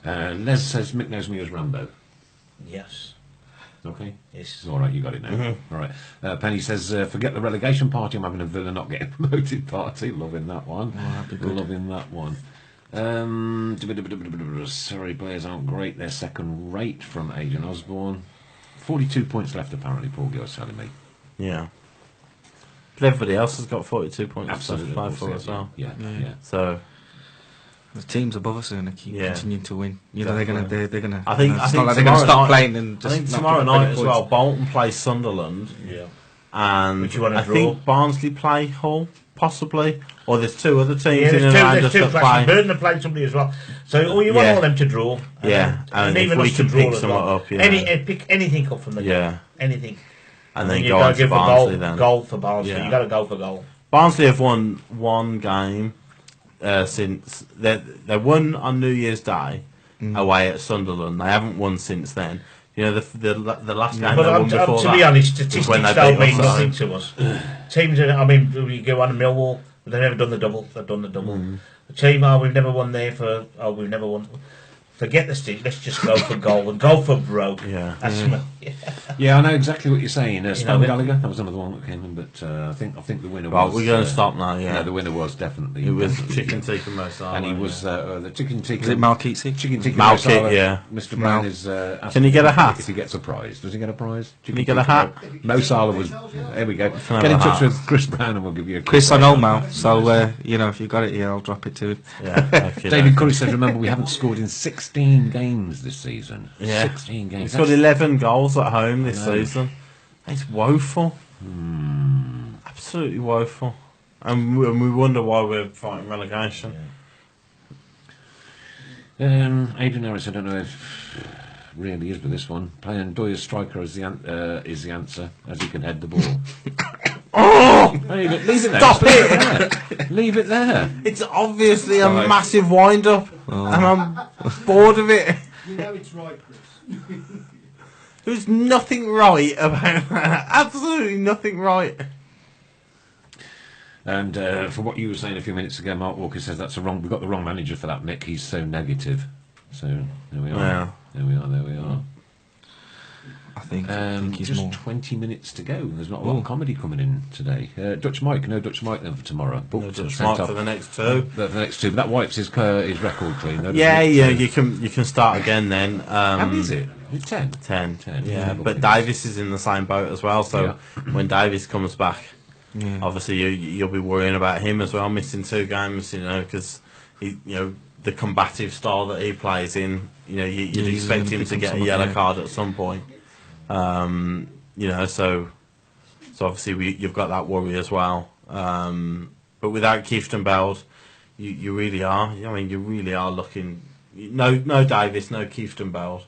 Les says Mick knows me as Rambo.
Yes.
Okay.
Yes.
All right, you got it now. All right. Penny says, forget the relegation party. I'm having a Villa not getting promoted party. Loving that one.
that'd be good.
Loving that one. Sorry, players aren't great. They're second rate from Adrian Osborne. 42 points left, apparently, Paul Gill's telling me.
Yeah. But everybody else has got 42 points
Absolutely.
to play for as well.
Yeah.
So
The teams above us are going to keep
Yeah.
continuing to win. They're going to. They're going to.
I think
It's
I
not
think
like they're going to
tomorrow
stop
night-
playing and
I
just.
think
not
tomorrow
keep
night
playing
as
points.
well. Bolton plays Sunderland.
Yeah.
And
Which you wanna
I
draw?
think Barnsley play Hull, possibly. Or there's 2 other teams
Yeah,
in and around
there's
us
two
that
clashes.
play.
Burton are playing somebody as well. So you want
Yeah.
all them to draw.
Yeah, and if
even
we
us to
can
draw
pick
as
somewhat
well.
up, yeah.
Pick anything up from the
Yeah.
game. Anything.
And then
you
go
gotta
on to
give for
Barnsley
goal,
then.
goal for Barnsley.
Yeah.
You got to go for goal.
Barnsley have won 1 game since they won on New Year's Day away at Sunderland. They haven't won since then. The last game
But
they won before
to
that
be honest,
was
statistics
when they
don't
beat
mean
us.
nothing to us. Teams, we go on to Millwall. They've never done the double. They've done the double. The team, we've never won there for. We've never won. Forget the stick. Let's just go for goal and go for broke.
Yeah.
That's
Yeah, I know exactly what you're saying. Stan
but-
Gallagher, that was another one that came in, but I think the winner
Right,
was...
we're going to stop now, yeah.
the winner was definitely...
It was Chicken Tikka Masala.
And he was the chicken tikka...
Is it Malkeatsy?
Chicken tikka
Malkit,
masala.
yeah.
Mr. Brown is...
Can he get a hat?
If he gets a prize. Does he get a prize?
Can he get a hat?
Mo Salah was... There we go.
have
Get in
a
touch
hat.
with Chris Brown and we'll give you a...
Chris, I know Mal, so if you got it here, I'll drop it to him.
Yeah, okay,
David Curry says, remember, we haven't scored in 16 games this season.
Yeah.
16 games.
He's got 11 goals at home this season. It's woeful. Absolutely woeful. And we wonder why we're fighting relegation.
Adrian Harris, I don't know if really is with this one. Playing Doyle striker is the answer, as he can head the ball. Leave it there.
Stop it!
Leave it there.
It's obviously a
Right.
massive wind-up, and I'm bored of it.
You know it's right, Chris.
There's nothing right about that. Absolutely nothing right.
And for what you were saying a few minutes ago, Mark Walker says we've got the wrong manager for that, Mick. He's so negative. So there we are.
Yeah.
There we are.
I think he's
just
more.
20 minutes to go. There's not a lot of comedy coming in today. Dutch Mike, no Dutch Mike then for tomorrow.
No Dutch Mike for the next two.
But for the next two, but that wipes his record clean. Though,
Yeah,
doesn't it?
yeah. You can start again then.
How many is it? Is it 10?
10.
10,
Yeah,
yeah,
but Davis is in the same boat as well. So when Davis comes back,
Yeah.
obviously you'll be worrying about him as well, missing 2 games. Because the combative style that he plays in, you'd
he's
expect
gonna
him to
become
get a
someone,
yellow
yeah.
card at some point. So obviously you've got that worry as well. But without Keefton Beld, you really are. I mean, you really are looking. No Davis, no Keefton Beld.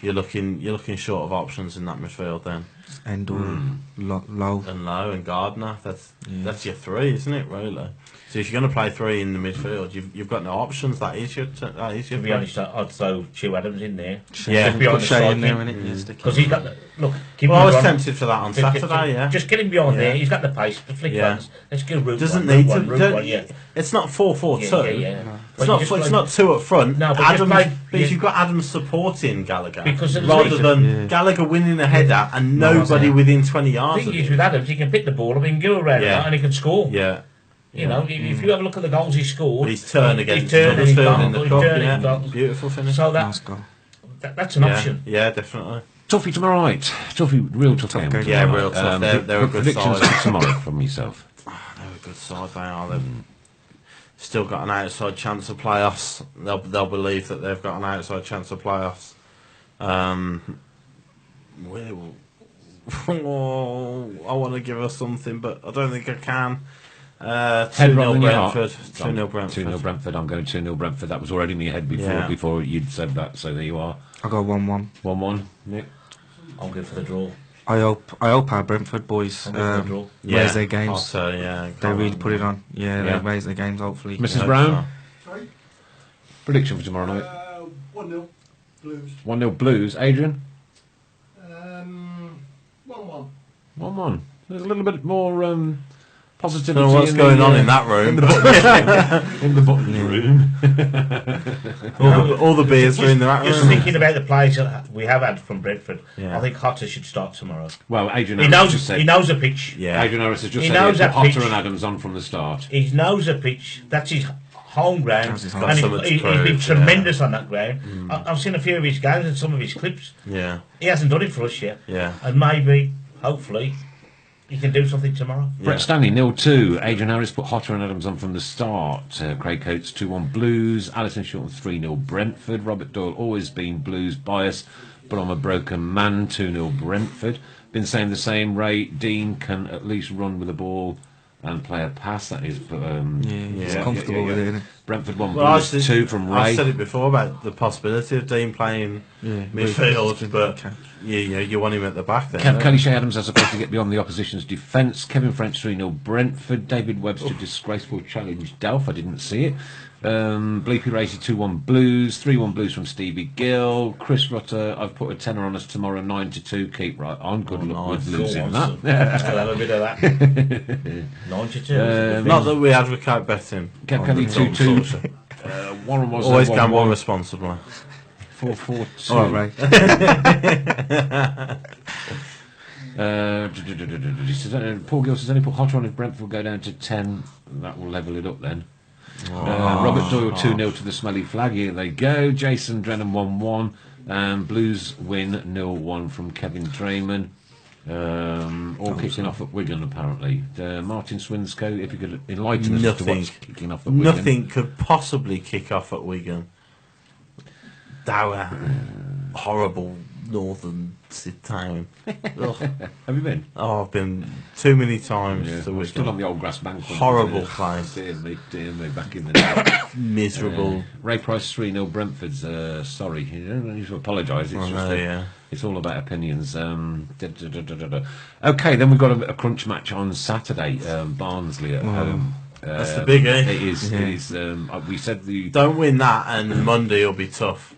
You're looking short of options in that midfield then.
Endor, Low.
And Lowe and Gardner. That's your 3, isn't it? Really. So if you're going to play 3 in the midfield, you've got no options. That is your.
To be honest, I'd throw Chew Adams in there.
Yeah,
Just behind the
Shay in there,
striking.
innit?
Because he's got the look. Keep
Well, I
him
was
on.
tempted for that on Saturday. Yeah.
Just get him behind there.
Yeah.
He's got the pace. The flick
Yeah.
runs. Let's go route
Doesn't
one,
need
route
to.
one, route
don't-
one, yeah.
It's not 4-4-2.
Yeah.
It's not. It's not 2 up front.
No, but just
Adams,
play-
but
yeah.
if you've got Adams supporting Gallagher,
Because of the
rather
reason-
than Gallagher winning a header and nobody
yeah.
within 20
The
yards.
thing
Of
is
it.
with Adams, he can pick the ball up and go around
Yeah.
and he can score.
Yeah.
You know, if you have a look at the goals he scored,
He's turned against
he's turned and
Huddersfield
he's
in the
gone,
cup.
he's turned
Yeah.
and gone.
Beautiful finish.
So
Nice goal.
that's an option.
Yeah, definitely.
Toughy tomorrow night. Toughy, real tough game.
game.
Yeah, real tough. They're a good
predictions
side.
for tomorrow from yourself.
They're a good side. They are. They've still got an outside chance of playoffs. They'll believe that they've got an outside chance of playoffs. I want to give us something, but I don't think I can. 2-0 Brentford. 2-0 Brentford.
2-0 Brentford. I'm going 2-0 Brentford. That was already in my head before you'd said that. So there you are.
I got 1-1.
1-1. Nick.
I'll go for the draw.
I hope our Brentford boys
I'll go for the draw.
raise their games.
Also, yeah,
They really put it on. Yeah,
Yeah.
they raise their games. Hopefully.
Mrs.
hope
Brown.
Sorry?
Prediction for tomorrow night.
1-0 Blues.
1-0 Blues. Adrian.
1-1.
1-1. There's a little bit more positivity.
Don't know what's
in
going
the,
on in that room.
in the button room.
all the beers are in that
Just
room.
thinking about the players that we have had from Brentford,
Yeah.
I think Hotter should start tomorrow.
Well, Adrian
He
Harris
knows.
just said.
He knows the pitch.
Yeah.
Adrian Harris has just
He
said
knows
he put
that
Hotter
pitch.
and Adams on from the start.
He knows the pitch. That's his home ground,
That's his home.
and
Got something to
he's been
prove,
tremendous on that ground. I've seen a few of his games and some of his clips.
Yeah,
He hasn't done it for us yet,
yeah.
and maybe, hopefully, he can do something tomorrow.
Brett Stanley 0-2. Adrian Harris put Hotter and Adams on from the start. Craig Coates 2-1 Blues. Alison Shorten 3-0 Brentford. Robert Doyle always been Blues bias, but I'm a broken man 2-0 Brentford. Been saying the same. Ray Dean can at least run with the ball and play a pass. That is,
He's comfortable with it, isn't he?
Brentford 1
Well,
Blues 2 from Ray.
I've said it before about the possibility of Dean playing midfield, but
Okay.
you want him at the back then.
Kelly Shea Adams has supposed to get beyond the opposition's defence. Kevin French 3-0 Brentford. David Webster disgraceful challenge Delph. I didn't see it. Bleepy Racy 2-1 Blues. 3-1 Blues from Stevie Gill. Chris Rutter, I've put a tenner on us tomorrow 9-2. Keep right on. Good luck with
nice.
losing
Go on,
that.
son. I'll have a bit of that. 92.
Not that we advocate betting.
Kev Kelly
Tilton
2-2.
Torture.
Warren was
Always
1-1.
gamble responsibly.
4-4-2.
All right.
Paul Gill says only put Hotter on if Brentford will go down to 10. That will level it up then. Robert Doyle 2-0 to the Smelly Flag. Here they go. Jason Drennan 1-1. Blues win 0-1 from Kevin Drayman. All kicking off at Wigan apparently. Martin Swinscoe, if you could enlighten us as to what's kicking off at Wigan.
Nothing could possibly kick off at Wigan. Dour, horrible northern town. Ugh.
Have you been?
Oh, I've been too many times to
We're
Wigan.
still on the old grass bank.
Horrible place.
Dear me, back in the day.
Miserable.
Ray Price 3-0 Brentford's. Sorry, you don't need to apologise. It's
I
just
know, yeah.
it's all about opinions. Okay, then we've got a crunch match on Saturday. Barnsley at home.
That's the biggie.
It is. It is. We said the.
Don't win that, and Monday will be tough.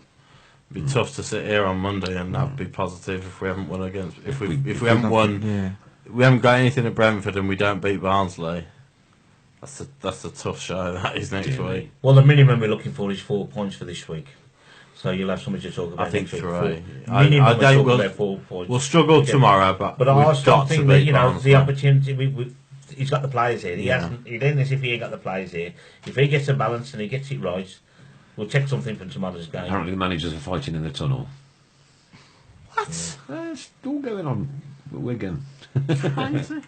It'll be tough to sit here on Monday and not be positive if we haven't won against. If we haven't won,
Yeah.
we haven't got anything at Brentford and we don't beat Barnsley. That's a tough show. That is next week.
Well, the minimum we're looking for is 4 points for this week. So you'll have something to talk about.
I think
next week.
3.
Minimum
I
we're
we'll,
talking about 4 points.
we'll struggle tomorrow, but
I
we've
also
got to
think that,
beat
you know,
Barnsley.
the opportunity. He's got the players here. He hasn't. He didn't as if he ain't got the players here. If he gets a balance and he gets it right, we'll check something from tomorrow's game.
Apparently the managers are fighting in the tunnel.
What?
It's all going on at Wigan.
Crazy.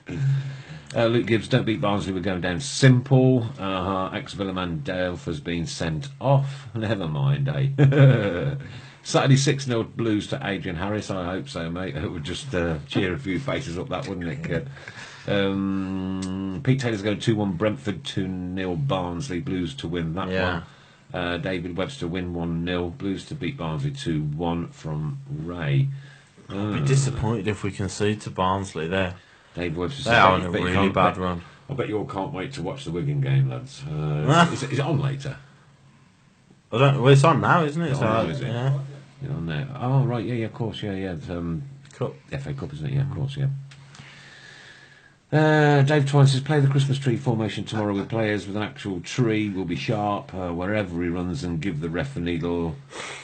Luke Gibbs, don't beat Barnsley, we're going down simple. Ex-Villa man Dale has been sent off. Never mind, eh? Saturday 6-0 Blues to Adrian Harris. I hope so, mate. It would just cheer a few faces up, that wouldn't it, kid? Pete Taylor's going 2-1 Brentford, 2-0 Barnsley. Blues to win that one. David Webster win 1-0. Blues to beat Barnsley 2-1 from Ray.
I'll be disappointed if we concede to Barnsley there.
David Webster
They are on a really bad run.
I bet you all can't wait to watch the Wigan game, lads. Is it on later?
I don't. Well, it's on now, isn't it?
It's on now, is it?
Yeah.
You're on there. Oh, right, yeah, of course, yeah.
Cup.
FA Cup, isn't it? Yeah, of course, yeah. Dave Twine says, play the Christmas tree formation tomorrow with players with an actual tree. Will be sharp wherever he runs and give the ref a needle.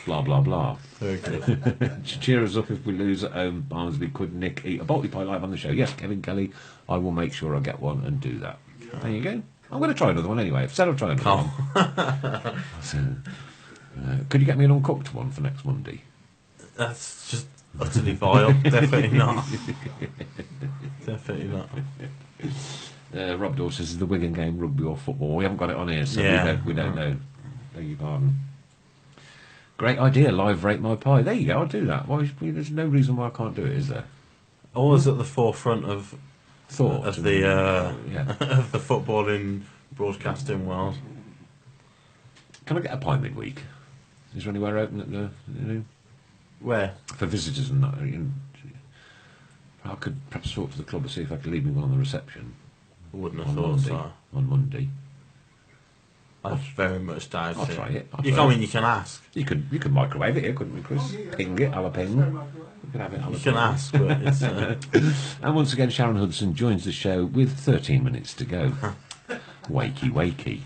Blah, blah, blah.
Very good.
Cheer us up if we lose at home. Barnsley could Nick eat a Boltley pie live on the show. Yes, Kevin Kelly. I will make sure I get one and do that. There you go. I'm going to try another one anyway. I've said I'll try another one. So, could you get me an uncooked one for next Monday?
That's just utterly vile. Definitely not. Definitely not.
Rob Dawes says, is the Wigan game rugby or football? We haven't got it on here, so we don't know. Beg your pardon. Great idea, live rate my pie. There you go, I'll do that. There's no reason why I can't do it, is there?
Always at the forefront of
Thought
of the of the footballing broadcasting world.
Can I get a pie midweek? Is there anywhere open at the
Where?
for visitors and that? I could perhaps talk to the club and see if I could leave me one on the reception
I wouldn't have
on
thought
Monday.
so.
On Monday,
I very much doubt
I'll
it.
try it.
You can, I mean, you can ask.
You could microwave it here, couldn't we, Chris? Ping it, a la ping. You could have it a la
You can
ping.
ask, but it's.
And once again, Sharon Hudson joins the show with 13 minutes to go. Wakey.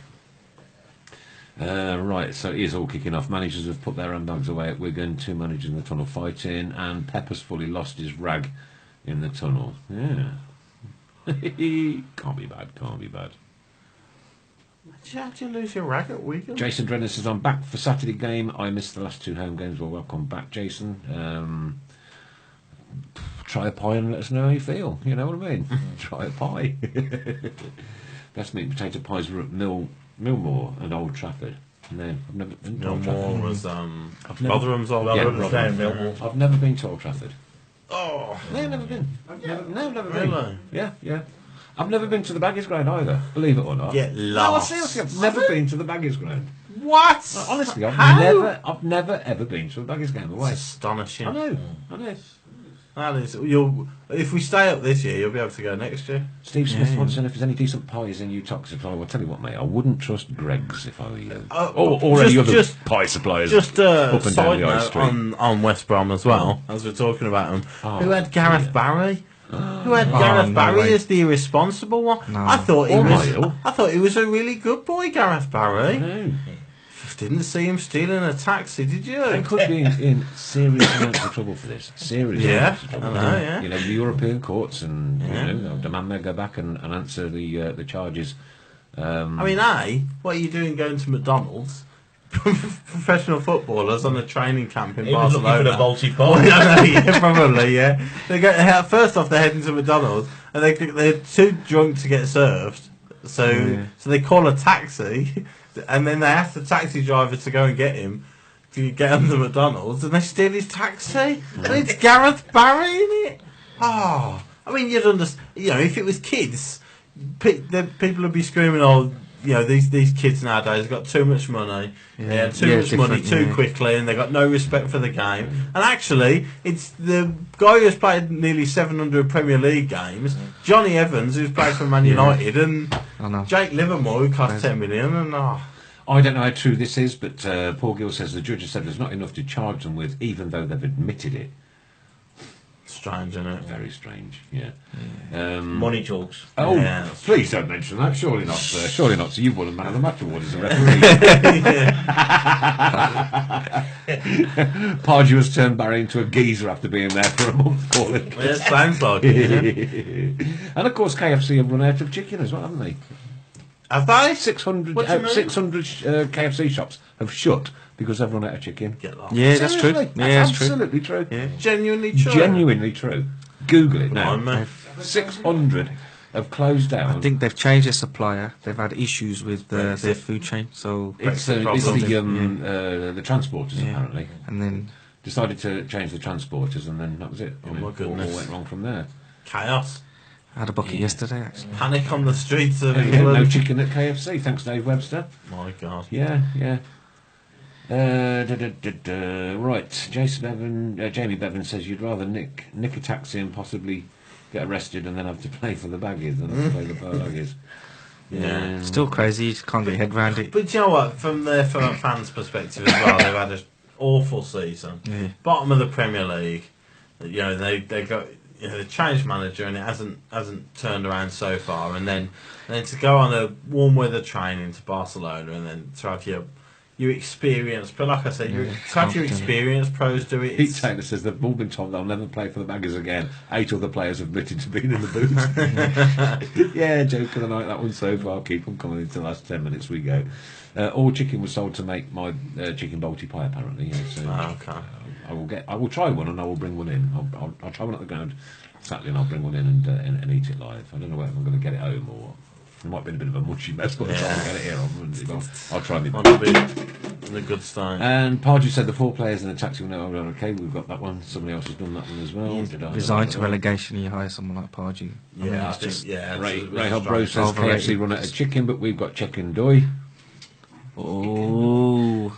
Right, so it is all kicking off. Managers have put their handbags away at Wigan. 2 managers in the tunnel fighting, and Pepper's fully lost his rag in the tunnel. Yeah. Can't be bad.
How'd you lose your rag at Wigan?
Jason Drenner says, I'm back for Saturday game. I missed the last 2 home games. Well, welcome back, Jason. Try a pie and let us know how you feel. You know what I mean? Try a pie. Best meat and potato pies were at Millmore and Old Trafford. No, I've never been to Old Trafford.
Millmore was
never-
Rotherham's old.
Yeah,
Rotherham's
Rotherham.
down, Millwall.
I've never been to Old Trafford.
Oh,
No, never been. Never been.
Really?
Yeah. I've never been to the Baggage Ground either, believe it or not.
Get
No,
lost.
seriously, I've never been to the Baggage Ground.
What?
Honestly,
How?
I've never ever been to a Baggage Ground away.
That's astonishing.
I know.
That is. If we stay up this year, you'll be able to go next year.
Steve Smith wants to know if there's any decent pies in Utah Supply. Well, I'll tell you what, mate, I wouldn't trust Greg's if I were you. Or any other pie suppliers
Just
up and down
side
the high
note
street.
on West Brom as well, as we're talking about them.
Oh,
Who had Gareth
dear.
Barry? Who had Gareth
no
Barry
way.
as the irresponsible one?
No.
I thought he
Or
was.
Niall.
I thought he was a really good boy, Gareth Barry.
No.
Didn't see him stealing a taxi, did you?
They could be in serious amounts of trouble for this. Serious amounts of trouble.
I know, yeah.
You know, the European courts and, you know, demand they go back and answer the charges.
I mean, what are you doing going to McDonald's? Professional footballers on a training camp in
He was looking for
Barcelona.
the Baltic
Well,
pie.
I know, yeah, probably, yeah. They go first off. They're heading to McDonald's, and they're too drunk to get served. So they call a taxi, and then they ask the taxi driver to go and get him to get him to McDonald's, and they steal his taxi. And it's Gareth Barry in it. Oh, I mean, you'd understand. You know, if it was kids, people would be screaming, "Oh, you know, these kids nowadays have got too much money, too much money too quickly, and they've got no respect for the game." And actually, it's the guy who's played nearly 700 Premier League games, Johnny Evans, who's played for Man United, and
I know.
Jake Livermore, who cost 10 million, and
I don't know how true this is, but Paul Gill says the judge has said there's not enough to charge them with, even though they've admitted it.
Strange, isn't it?
Very strange. Yeah.
Money talks.
Oh,
Yeah.
please don't mention that. Surely not, sir. Surely not. So you've won a man of the match award as a referee. Pardew turned Barry into a geezer after being there for a month. Calling.
Yeah, it sounds like it.
And of course, KFC have run out of chicken as well, haven't they?
Have they?
600
What do you mean?
KFC shops have shut because they've run out of chicken.
Get lost.
Yeah, that's true.
Seriously?
Yeah,
That's
that's true.
absolutely true.
Yeah.
Genuinely true.
Genuinely true. Google it now.
Blimey.
600 have closed down.
I think they've changed their supplier. They've had issues with their food chain, so
it's
Brexit
the transporters
Yeah.
apparently
and then
decided to change the transporters, and then that was it.
Oh my goodness.
All went wrong from there.
Chaos.
I had a bucket yesterday actually.
Panic on the streets of
Yeah,
England.
no chicken at KFC. Thanks, Dave Webster.
My God.
Yeah. Right, Jamie Bevan says you'd rather nick a taxi and possibly get arrested and then have to pay for the baggies than have to pay the baggies.
Yeah.
Still crazy. You just can't get your head around it.
But you know what? From the fans' perspective as well, they've had an awful season.
Yeah.
Bottom of the Premier League. You know, they got they changed manager and it hasn't turned around so far. And then to go on a warm weather train into Barcelona and then to have your experienced, but like I said, to have your experienced pros do it.
Pete Taylor says they've all been told they'll never play for the Baggers again. 8 other players have admitted to being in the booth. Yeah, joke of the night, that one so far. Keep them coming into the last 10 minutes we go. All chicken was sold to make my chicken bolty pie, apparently. Yeah, so
Okay.
I will try one and I will bring one in. I'll try one at the ground Saturday and I'll bring one in and eat it live. I don't know whether I'm going to get it home or it might be a bit of a mushy mess by the time I get it here on Monday. But I'll try my
That'll be a good start.
And Pardew said the 4 players in the taxi will know I'm going okay. We've got that one. Somebody else has done that one as well. Did I?
Resigned to relegation, you hire someone like Pardew.
Yeah, I
it's
think,
just
yeah.
Ray
it's a
Hobro
bit
says
Overrated.
KFC run out of chicken, but we've got chicken doy.
oh,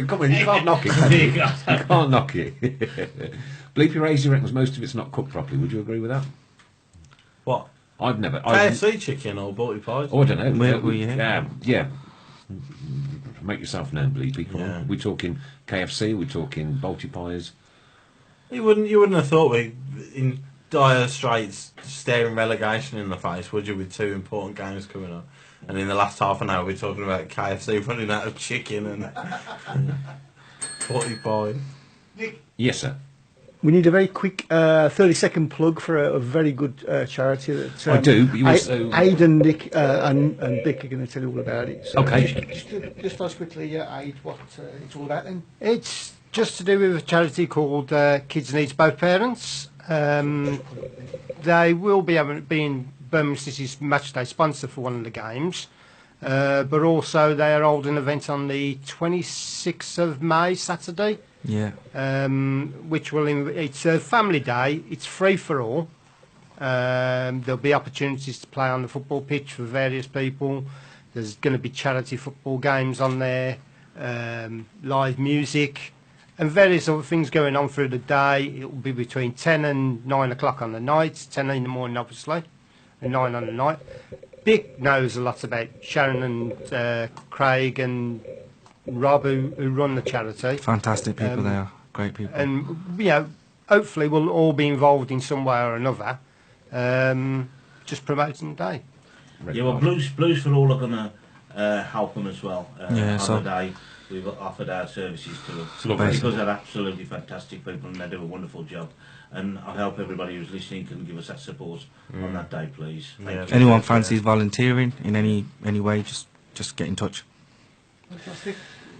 Come on, you can't knock it, can you? You can't knock it. Bleepy Razy reckons most of it's not cooked properly. Would you agree with that?
What?
I've never.
KFC chicken or bolty pies?
Oh, I don't know.
Yeah.
Make yourself known, Bleepy. Come
Yeah.
on. We're talking KFC. We're talking bolty pies.
You wouldn't have thought we in dire straits staring relegation in the face, would you, with 2 important games coming up? And in the last half an hour we're talking about KFC running out of chicken and 45.
Yes, sir.
We need a very quick 30-second plug for a very good charity that
I do, but you also-
Aid and Nick and Dick are going to tell you all about it. So
Okay.
Just ask quickly, Aid, what it's all about then? It's just to do with a charity called Kids Needs Both Parents. They will be being Birmingham City's matchday sponsor for one of the games, but also they are holding an event on the 26th of May, Saturday.
yeah.
Which will it's a family day. It's free for all. There'll be opportunities to play on the football pitch for various people. There's going to be charity football games on there, live music, and various other things going on through the day. It will be between 10 and 9 o'clock on the night, 10 in the morning obviously, and 9 on the night. Dick knows a lot about Sharon and Craig and Rob who run the charity.
Fantastic people they are. Great people.
And hopefully we'll all be involved in some way or another, just promoting the day.
Yeah, well, Blues for All are going to help them as well.
Yeah,
on
so-
the day, we've offered our services to them.
Lovely.
Because they're absolutely fantastic people and they do a wonderful job. And I hope everybody who's listening can give us that support on that day, please. Thank you.
Anyone fancies volunteering in any way, just get in touch.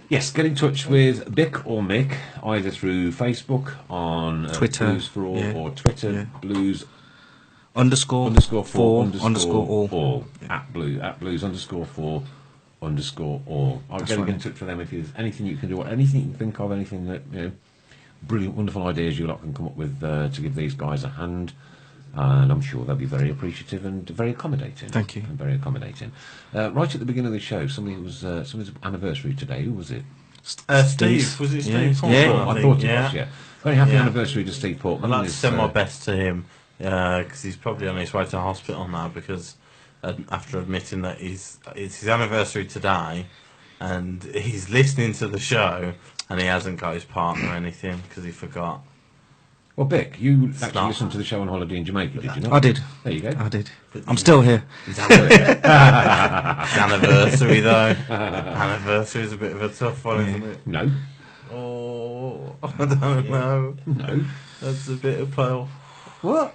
Yes, get in touch with Bick or Mick either through Facebook on
Twitter,
Blues for All
yeah,
or Twitter
yeah.
Blues
_4
_all
all.
at Blues _4 _all. I'll
That's
get
right.
in touch with them if there's anything you can do, or anything you can think of, anything that brilliant, wonderful ideas you lot can come up with to give these guys a hand. And I'm sure they'll be very appreciative and very accommodating.
Thank you.
And very accommodating. Right at the beginning of the show, somebody's anniversary today. Who was it?
Steve, was it Steve?
Yeah.
Portman,
Yeah.
I
think?
thought it was, yeah. Very happy
Yeah.
anniversary to Steve Portman.
I'd like to
His,
send my best to him because he's probably on his way to hospital now because after admitting that it's his anniversary today and he's listening to the show and he hasn't got his partner or anything because he forgot.
Well, Vic, you actually
not.
listened to the show on holiday in Jamaica, did you not?
I did.
There you go.
I did. I'm still here.
It's anniversary though. Anniversary is a bit of a tough one, isn't it?
No.
Oh, I don't know.
No.
That's a bit of play. What?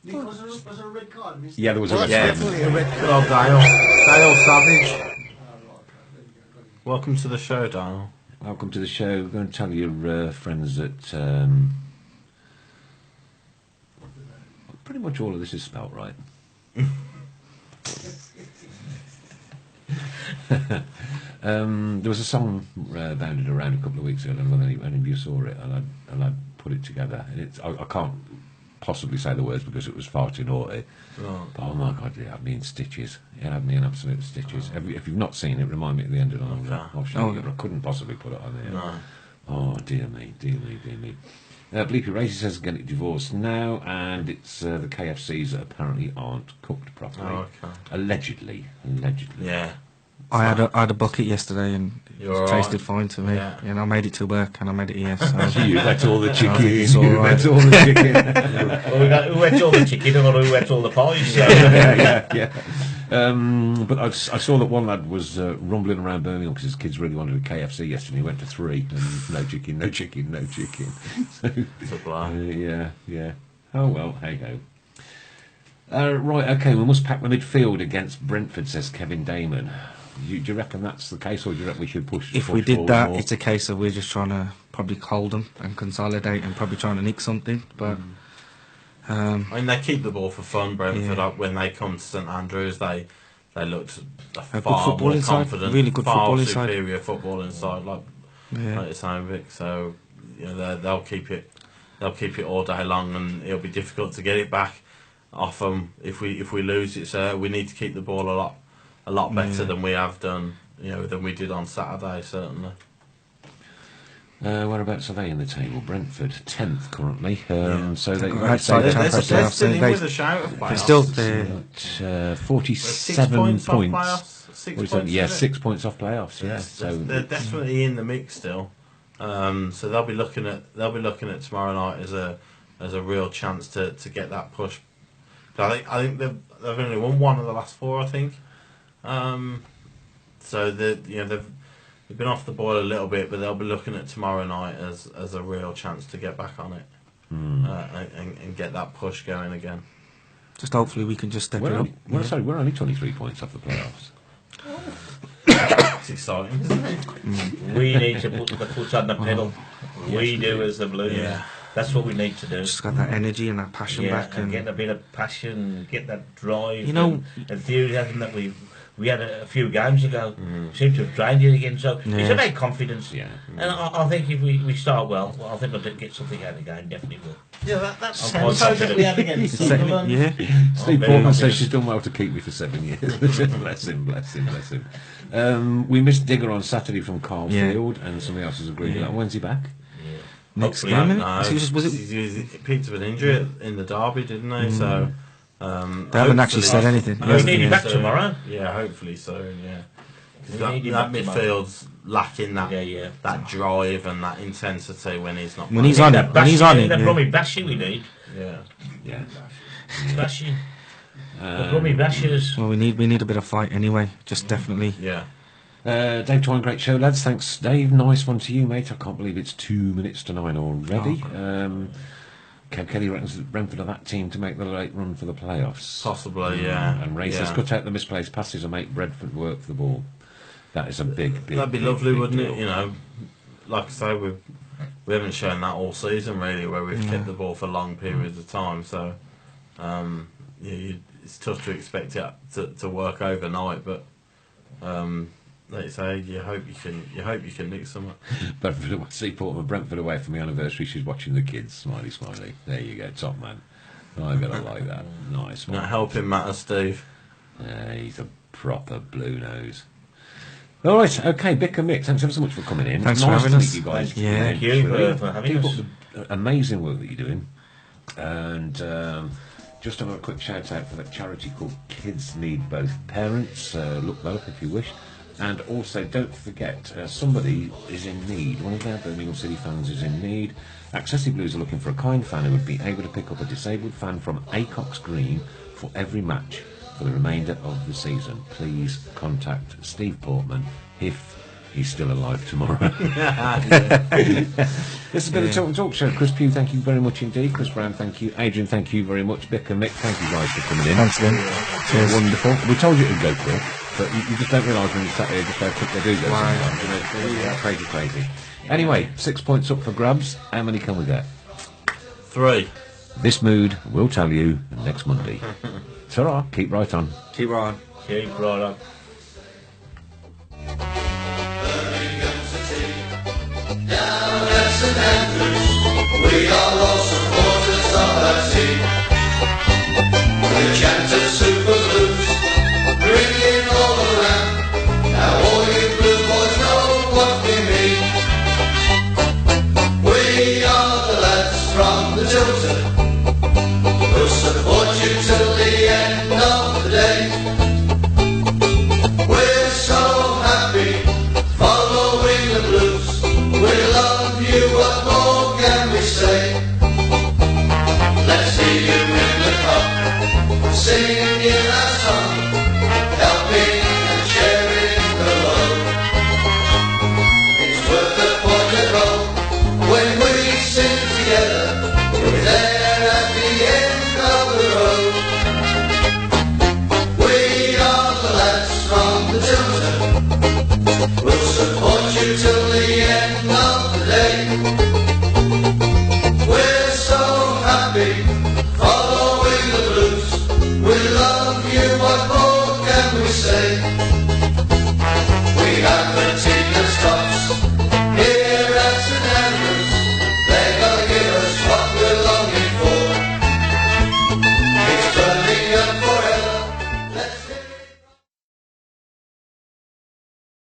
Was there a red card?
Yeah, there was a red
Yeah,
card.
definitely a red card. Oh, Dale. Dale Savage. Welcome to the show, Dale.
Welcome to the show. We're going to tell your friends that pretty much all of this is spelt right. There was a song bounded around a couple of weeks ago. I don't know whether any of you saw it, and I put it together. And I can't possibly say the words because it was far too naughty.
Oh.
But oh my God, it had me in stitches. It had me in absolute stitches. If you've not seen it, remind me at the end of the I'll show you. I couldn't possibly put it on there.
No.
Oh dear me, dear me, dear me. Bleepy Racy says getting divorced now, and it's the KFCs that apparently aren't cooked properly.
Oh, okay.
Allegedly.
Yeah.
I had a bucket yesterday and
You're
it tasted
alright.
fine to me.
Yeah.
And I made it to work and I made it here. So.
You ate all the chicken.
It's all
You
right.
ate all the chicken.
Well, we got who ate all the chicken and who ate all the pies. So.
yeah. But I saw that one lad was rumbling around Birmingham because his kids really wanted a KFC yesterday. He went to 3 and no chicken, no chicken, no chicken. So,
It's a blow.
yeah. Oh well, hey ho. Right, okay, we must pack the midfield against Brentford, says Kevin Damon. Do you reckon that's the case, or do you reckon we should push?
If
push
we did
forward
that,
more?
it's a case of we're just trying to probably hold them and consolidate and probably trying to nick something. But
I mean, they keep the ball for fun, Brentford.
Yeah.
When they come to St Andrews, they looked
good
far
football
more
inside,
confident,
really good
far
football inside.
superior football inside, like it's Vic. So they'll keep it all day long, and it'll be difficult to get it back off them if we lose it. So we need to keep the ball a lot better than we have done, than we did on Saturday, certainly.
Whereabouts are they in the table? Brentford, 10th currently. So they
outside the Champions
They're
League.
still in
They-
with a shout of
They're
playoffs.
still
got 47
6 points off
points.
playoffs. 6
47,
points,
yeah,
isn't it?
6 points off playoffs. Yeah,
Yes,
so
they're definitely in the mix still. So they'll be looking at tomorrow night as a real chance to get that push. I think they've only won 1 of the last 4, I think. So they've been off the boil a little bit, but they'll be looking at tomorrow night as a real chance to get back on it and get that push going again.
just hopefully we can just step it up.
we're only 23 points off the playoffs.
It's exciting, isn't it?
We need to put the foot on the pedal. We do as the Blues.
Yeah.
That's what we need to do.
Just got that energy and that passion back.
and
And
get a bit of passion, get that drive,
You know-
and enthusiasm that we had a few games ago. Seem to have drained it again. So it's
Yeah.
about confidence.
Yeah.
And I think if we start well, I think we'll get something out of the game. Definitely will.
Yeah, that's
I'm quite confident.
we had against Sunderland.
yeah,
Steve
very
Portman
confident.
says she's done well to keep me for 7 years. bless him. We missed Digger on Saturday from Carlfield, and somebody else has agreed with that. When's he back?
next
Hopefully,
game.
No,
Was it?
he picked up an injury in the derby, didn't they? So
They haven't actually said anything.
We need him back
soon.
tomorrow.
Yeah, hopefully soon. Yeah, 'Cause
We
that,
need him
that
back tomorrow.
midfield's lacking that
Yeah.
that drive and that intensity when he's not.
When he's
playing.
on it, when he's on it,
That
yeah.
Brummy Bashy we need.
Yeah,
Yeah.
Bashy. The Brummy Bashers.
Well, we need a bit of fight anyway. Just definitely.
yeah.
Dave Twine, great show, lads. Thanks, Dave. Nice one to you, mate. I can't believe it's 2 minutes to 9 already. Kev Kelly reckons that Brentford are that team to make the late run for the playoffs.
Possibly, yeah.
And Ray says, cut out the misplaced passes and make Brentford work for the ball. That is a big.
That'd be
big,
lovely,
big
wouldn't
deal.
it? Like I say, we haven't shown that all season really, where we've kept the ball for long periods of time. So, it's tough to expect it to work overnight. But like you say, you hope you can nick some.
Brentford, see Portman, Brentford away from the anniversary. She's watching the kids. Smiley, smiley. There you go, top man. I'm gonna like that. Nice one.
Not helping matters, Steve.
Yeah, he's a proper blue nose. All right, okay, Bick and Mick, thanks ever so much for coming in.
Thanks for
nice
having
to
us.
meet you guys.
Yeah.
Thank you
Really.
for having
Keep
us.
up the amazing work that you're doing. And just have a quick shout out for that charity called Kids Need Both Parents. Look that up if you wish. And also, don't forget, somebody is in need. One of our Birmingham City fans is in need. Accessi Blues are looking for a kind fan who would be able to pick up a disabled fan from Acox Green for every match for the remainder of the season. Please contact Steve Portman if he's still alive tomorrow. This has been the Tilton Talk Show. Chris Pugh, thank you very much indeed. Chris Brown, thank you. Adrian, thank you very much. Vic and Mick, thank you guys for coming in.
Thanks, Lynn.
Cheers. Wonderful. We told you it would go quick, but you just don't realise when you sat here just how quick they do go. Sometimes, you know, they're really crazy. Anyway, 6 points up for grabs. How many can we get?
3.
This mood will tell you next Monday. Ta-ra. Keep right on.
Keep right on.
Keep right on.
Birmingham City, down at St Andrews, we are all supporters of our team. We chant and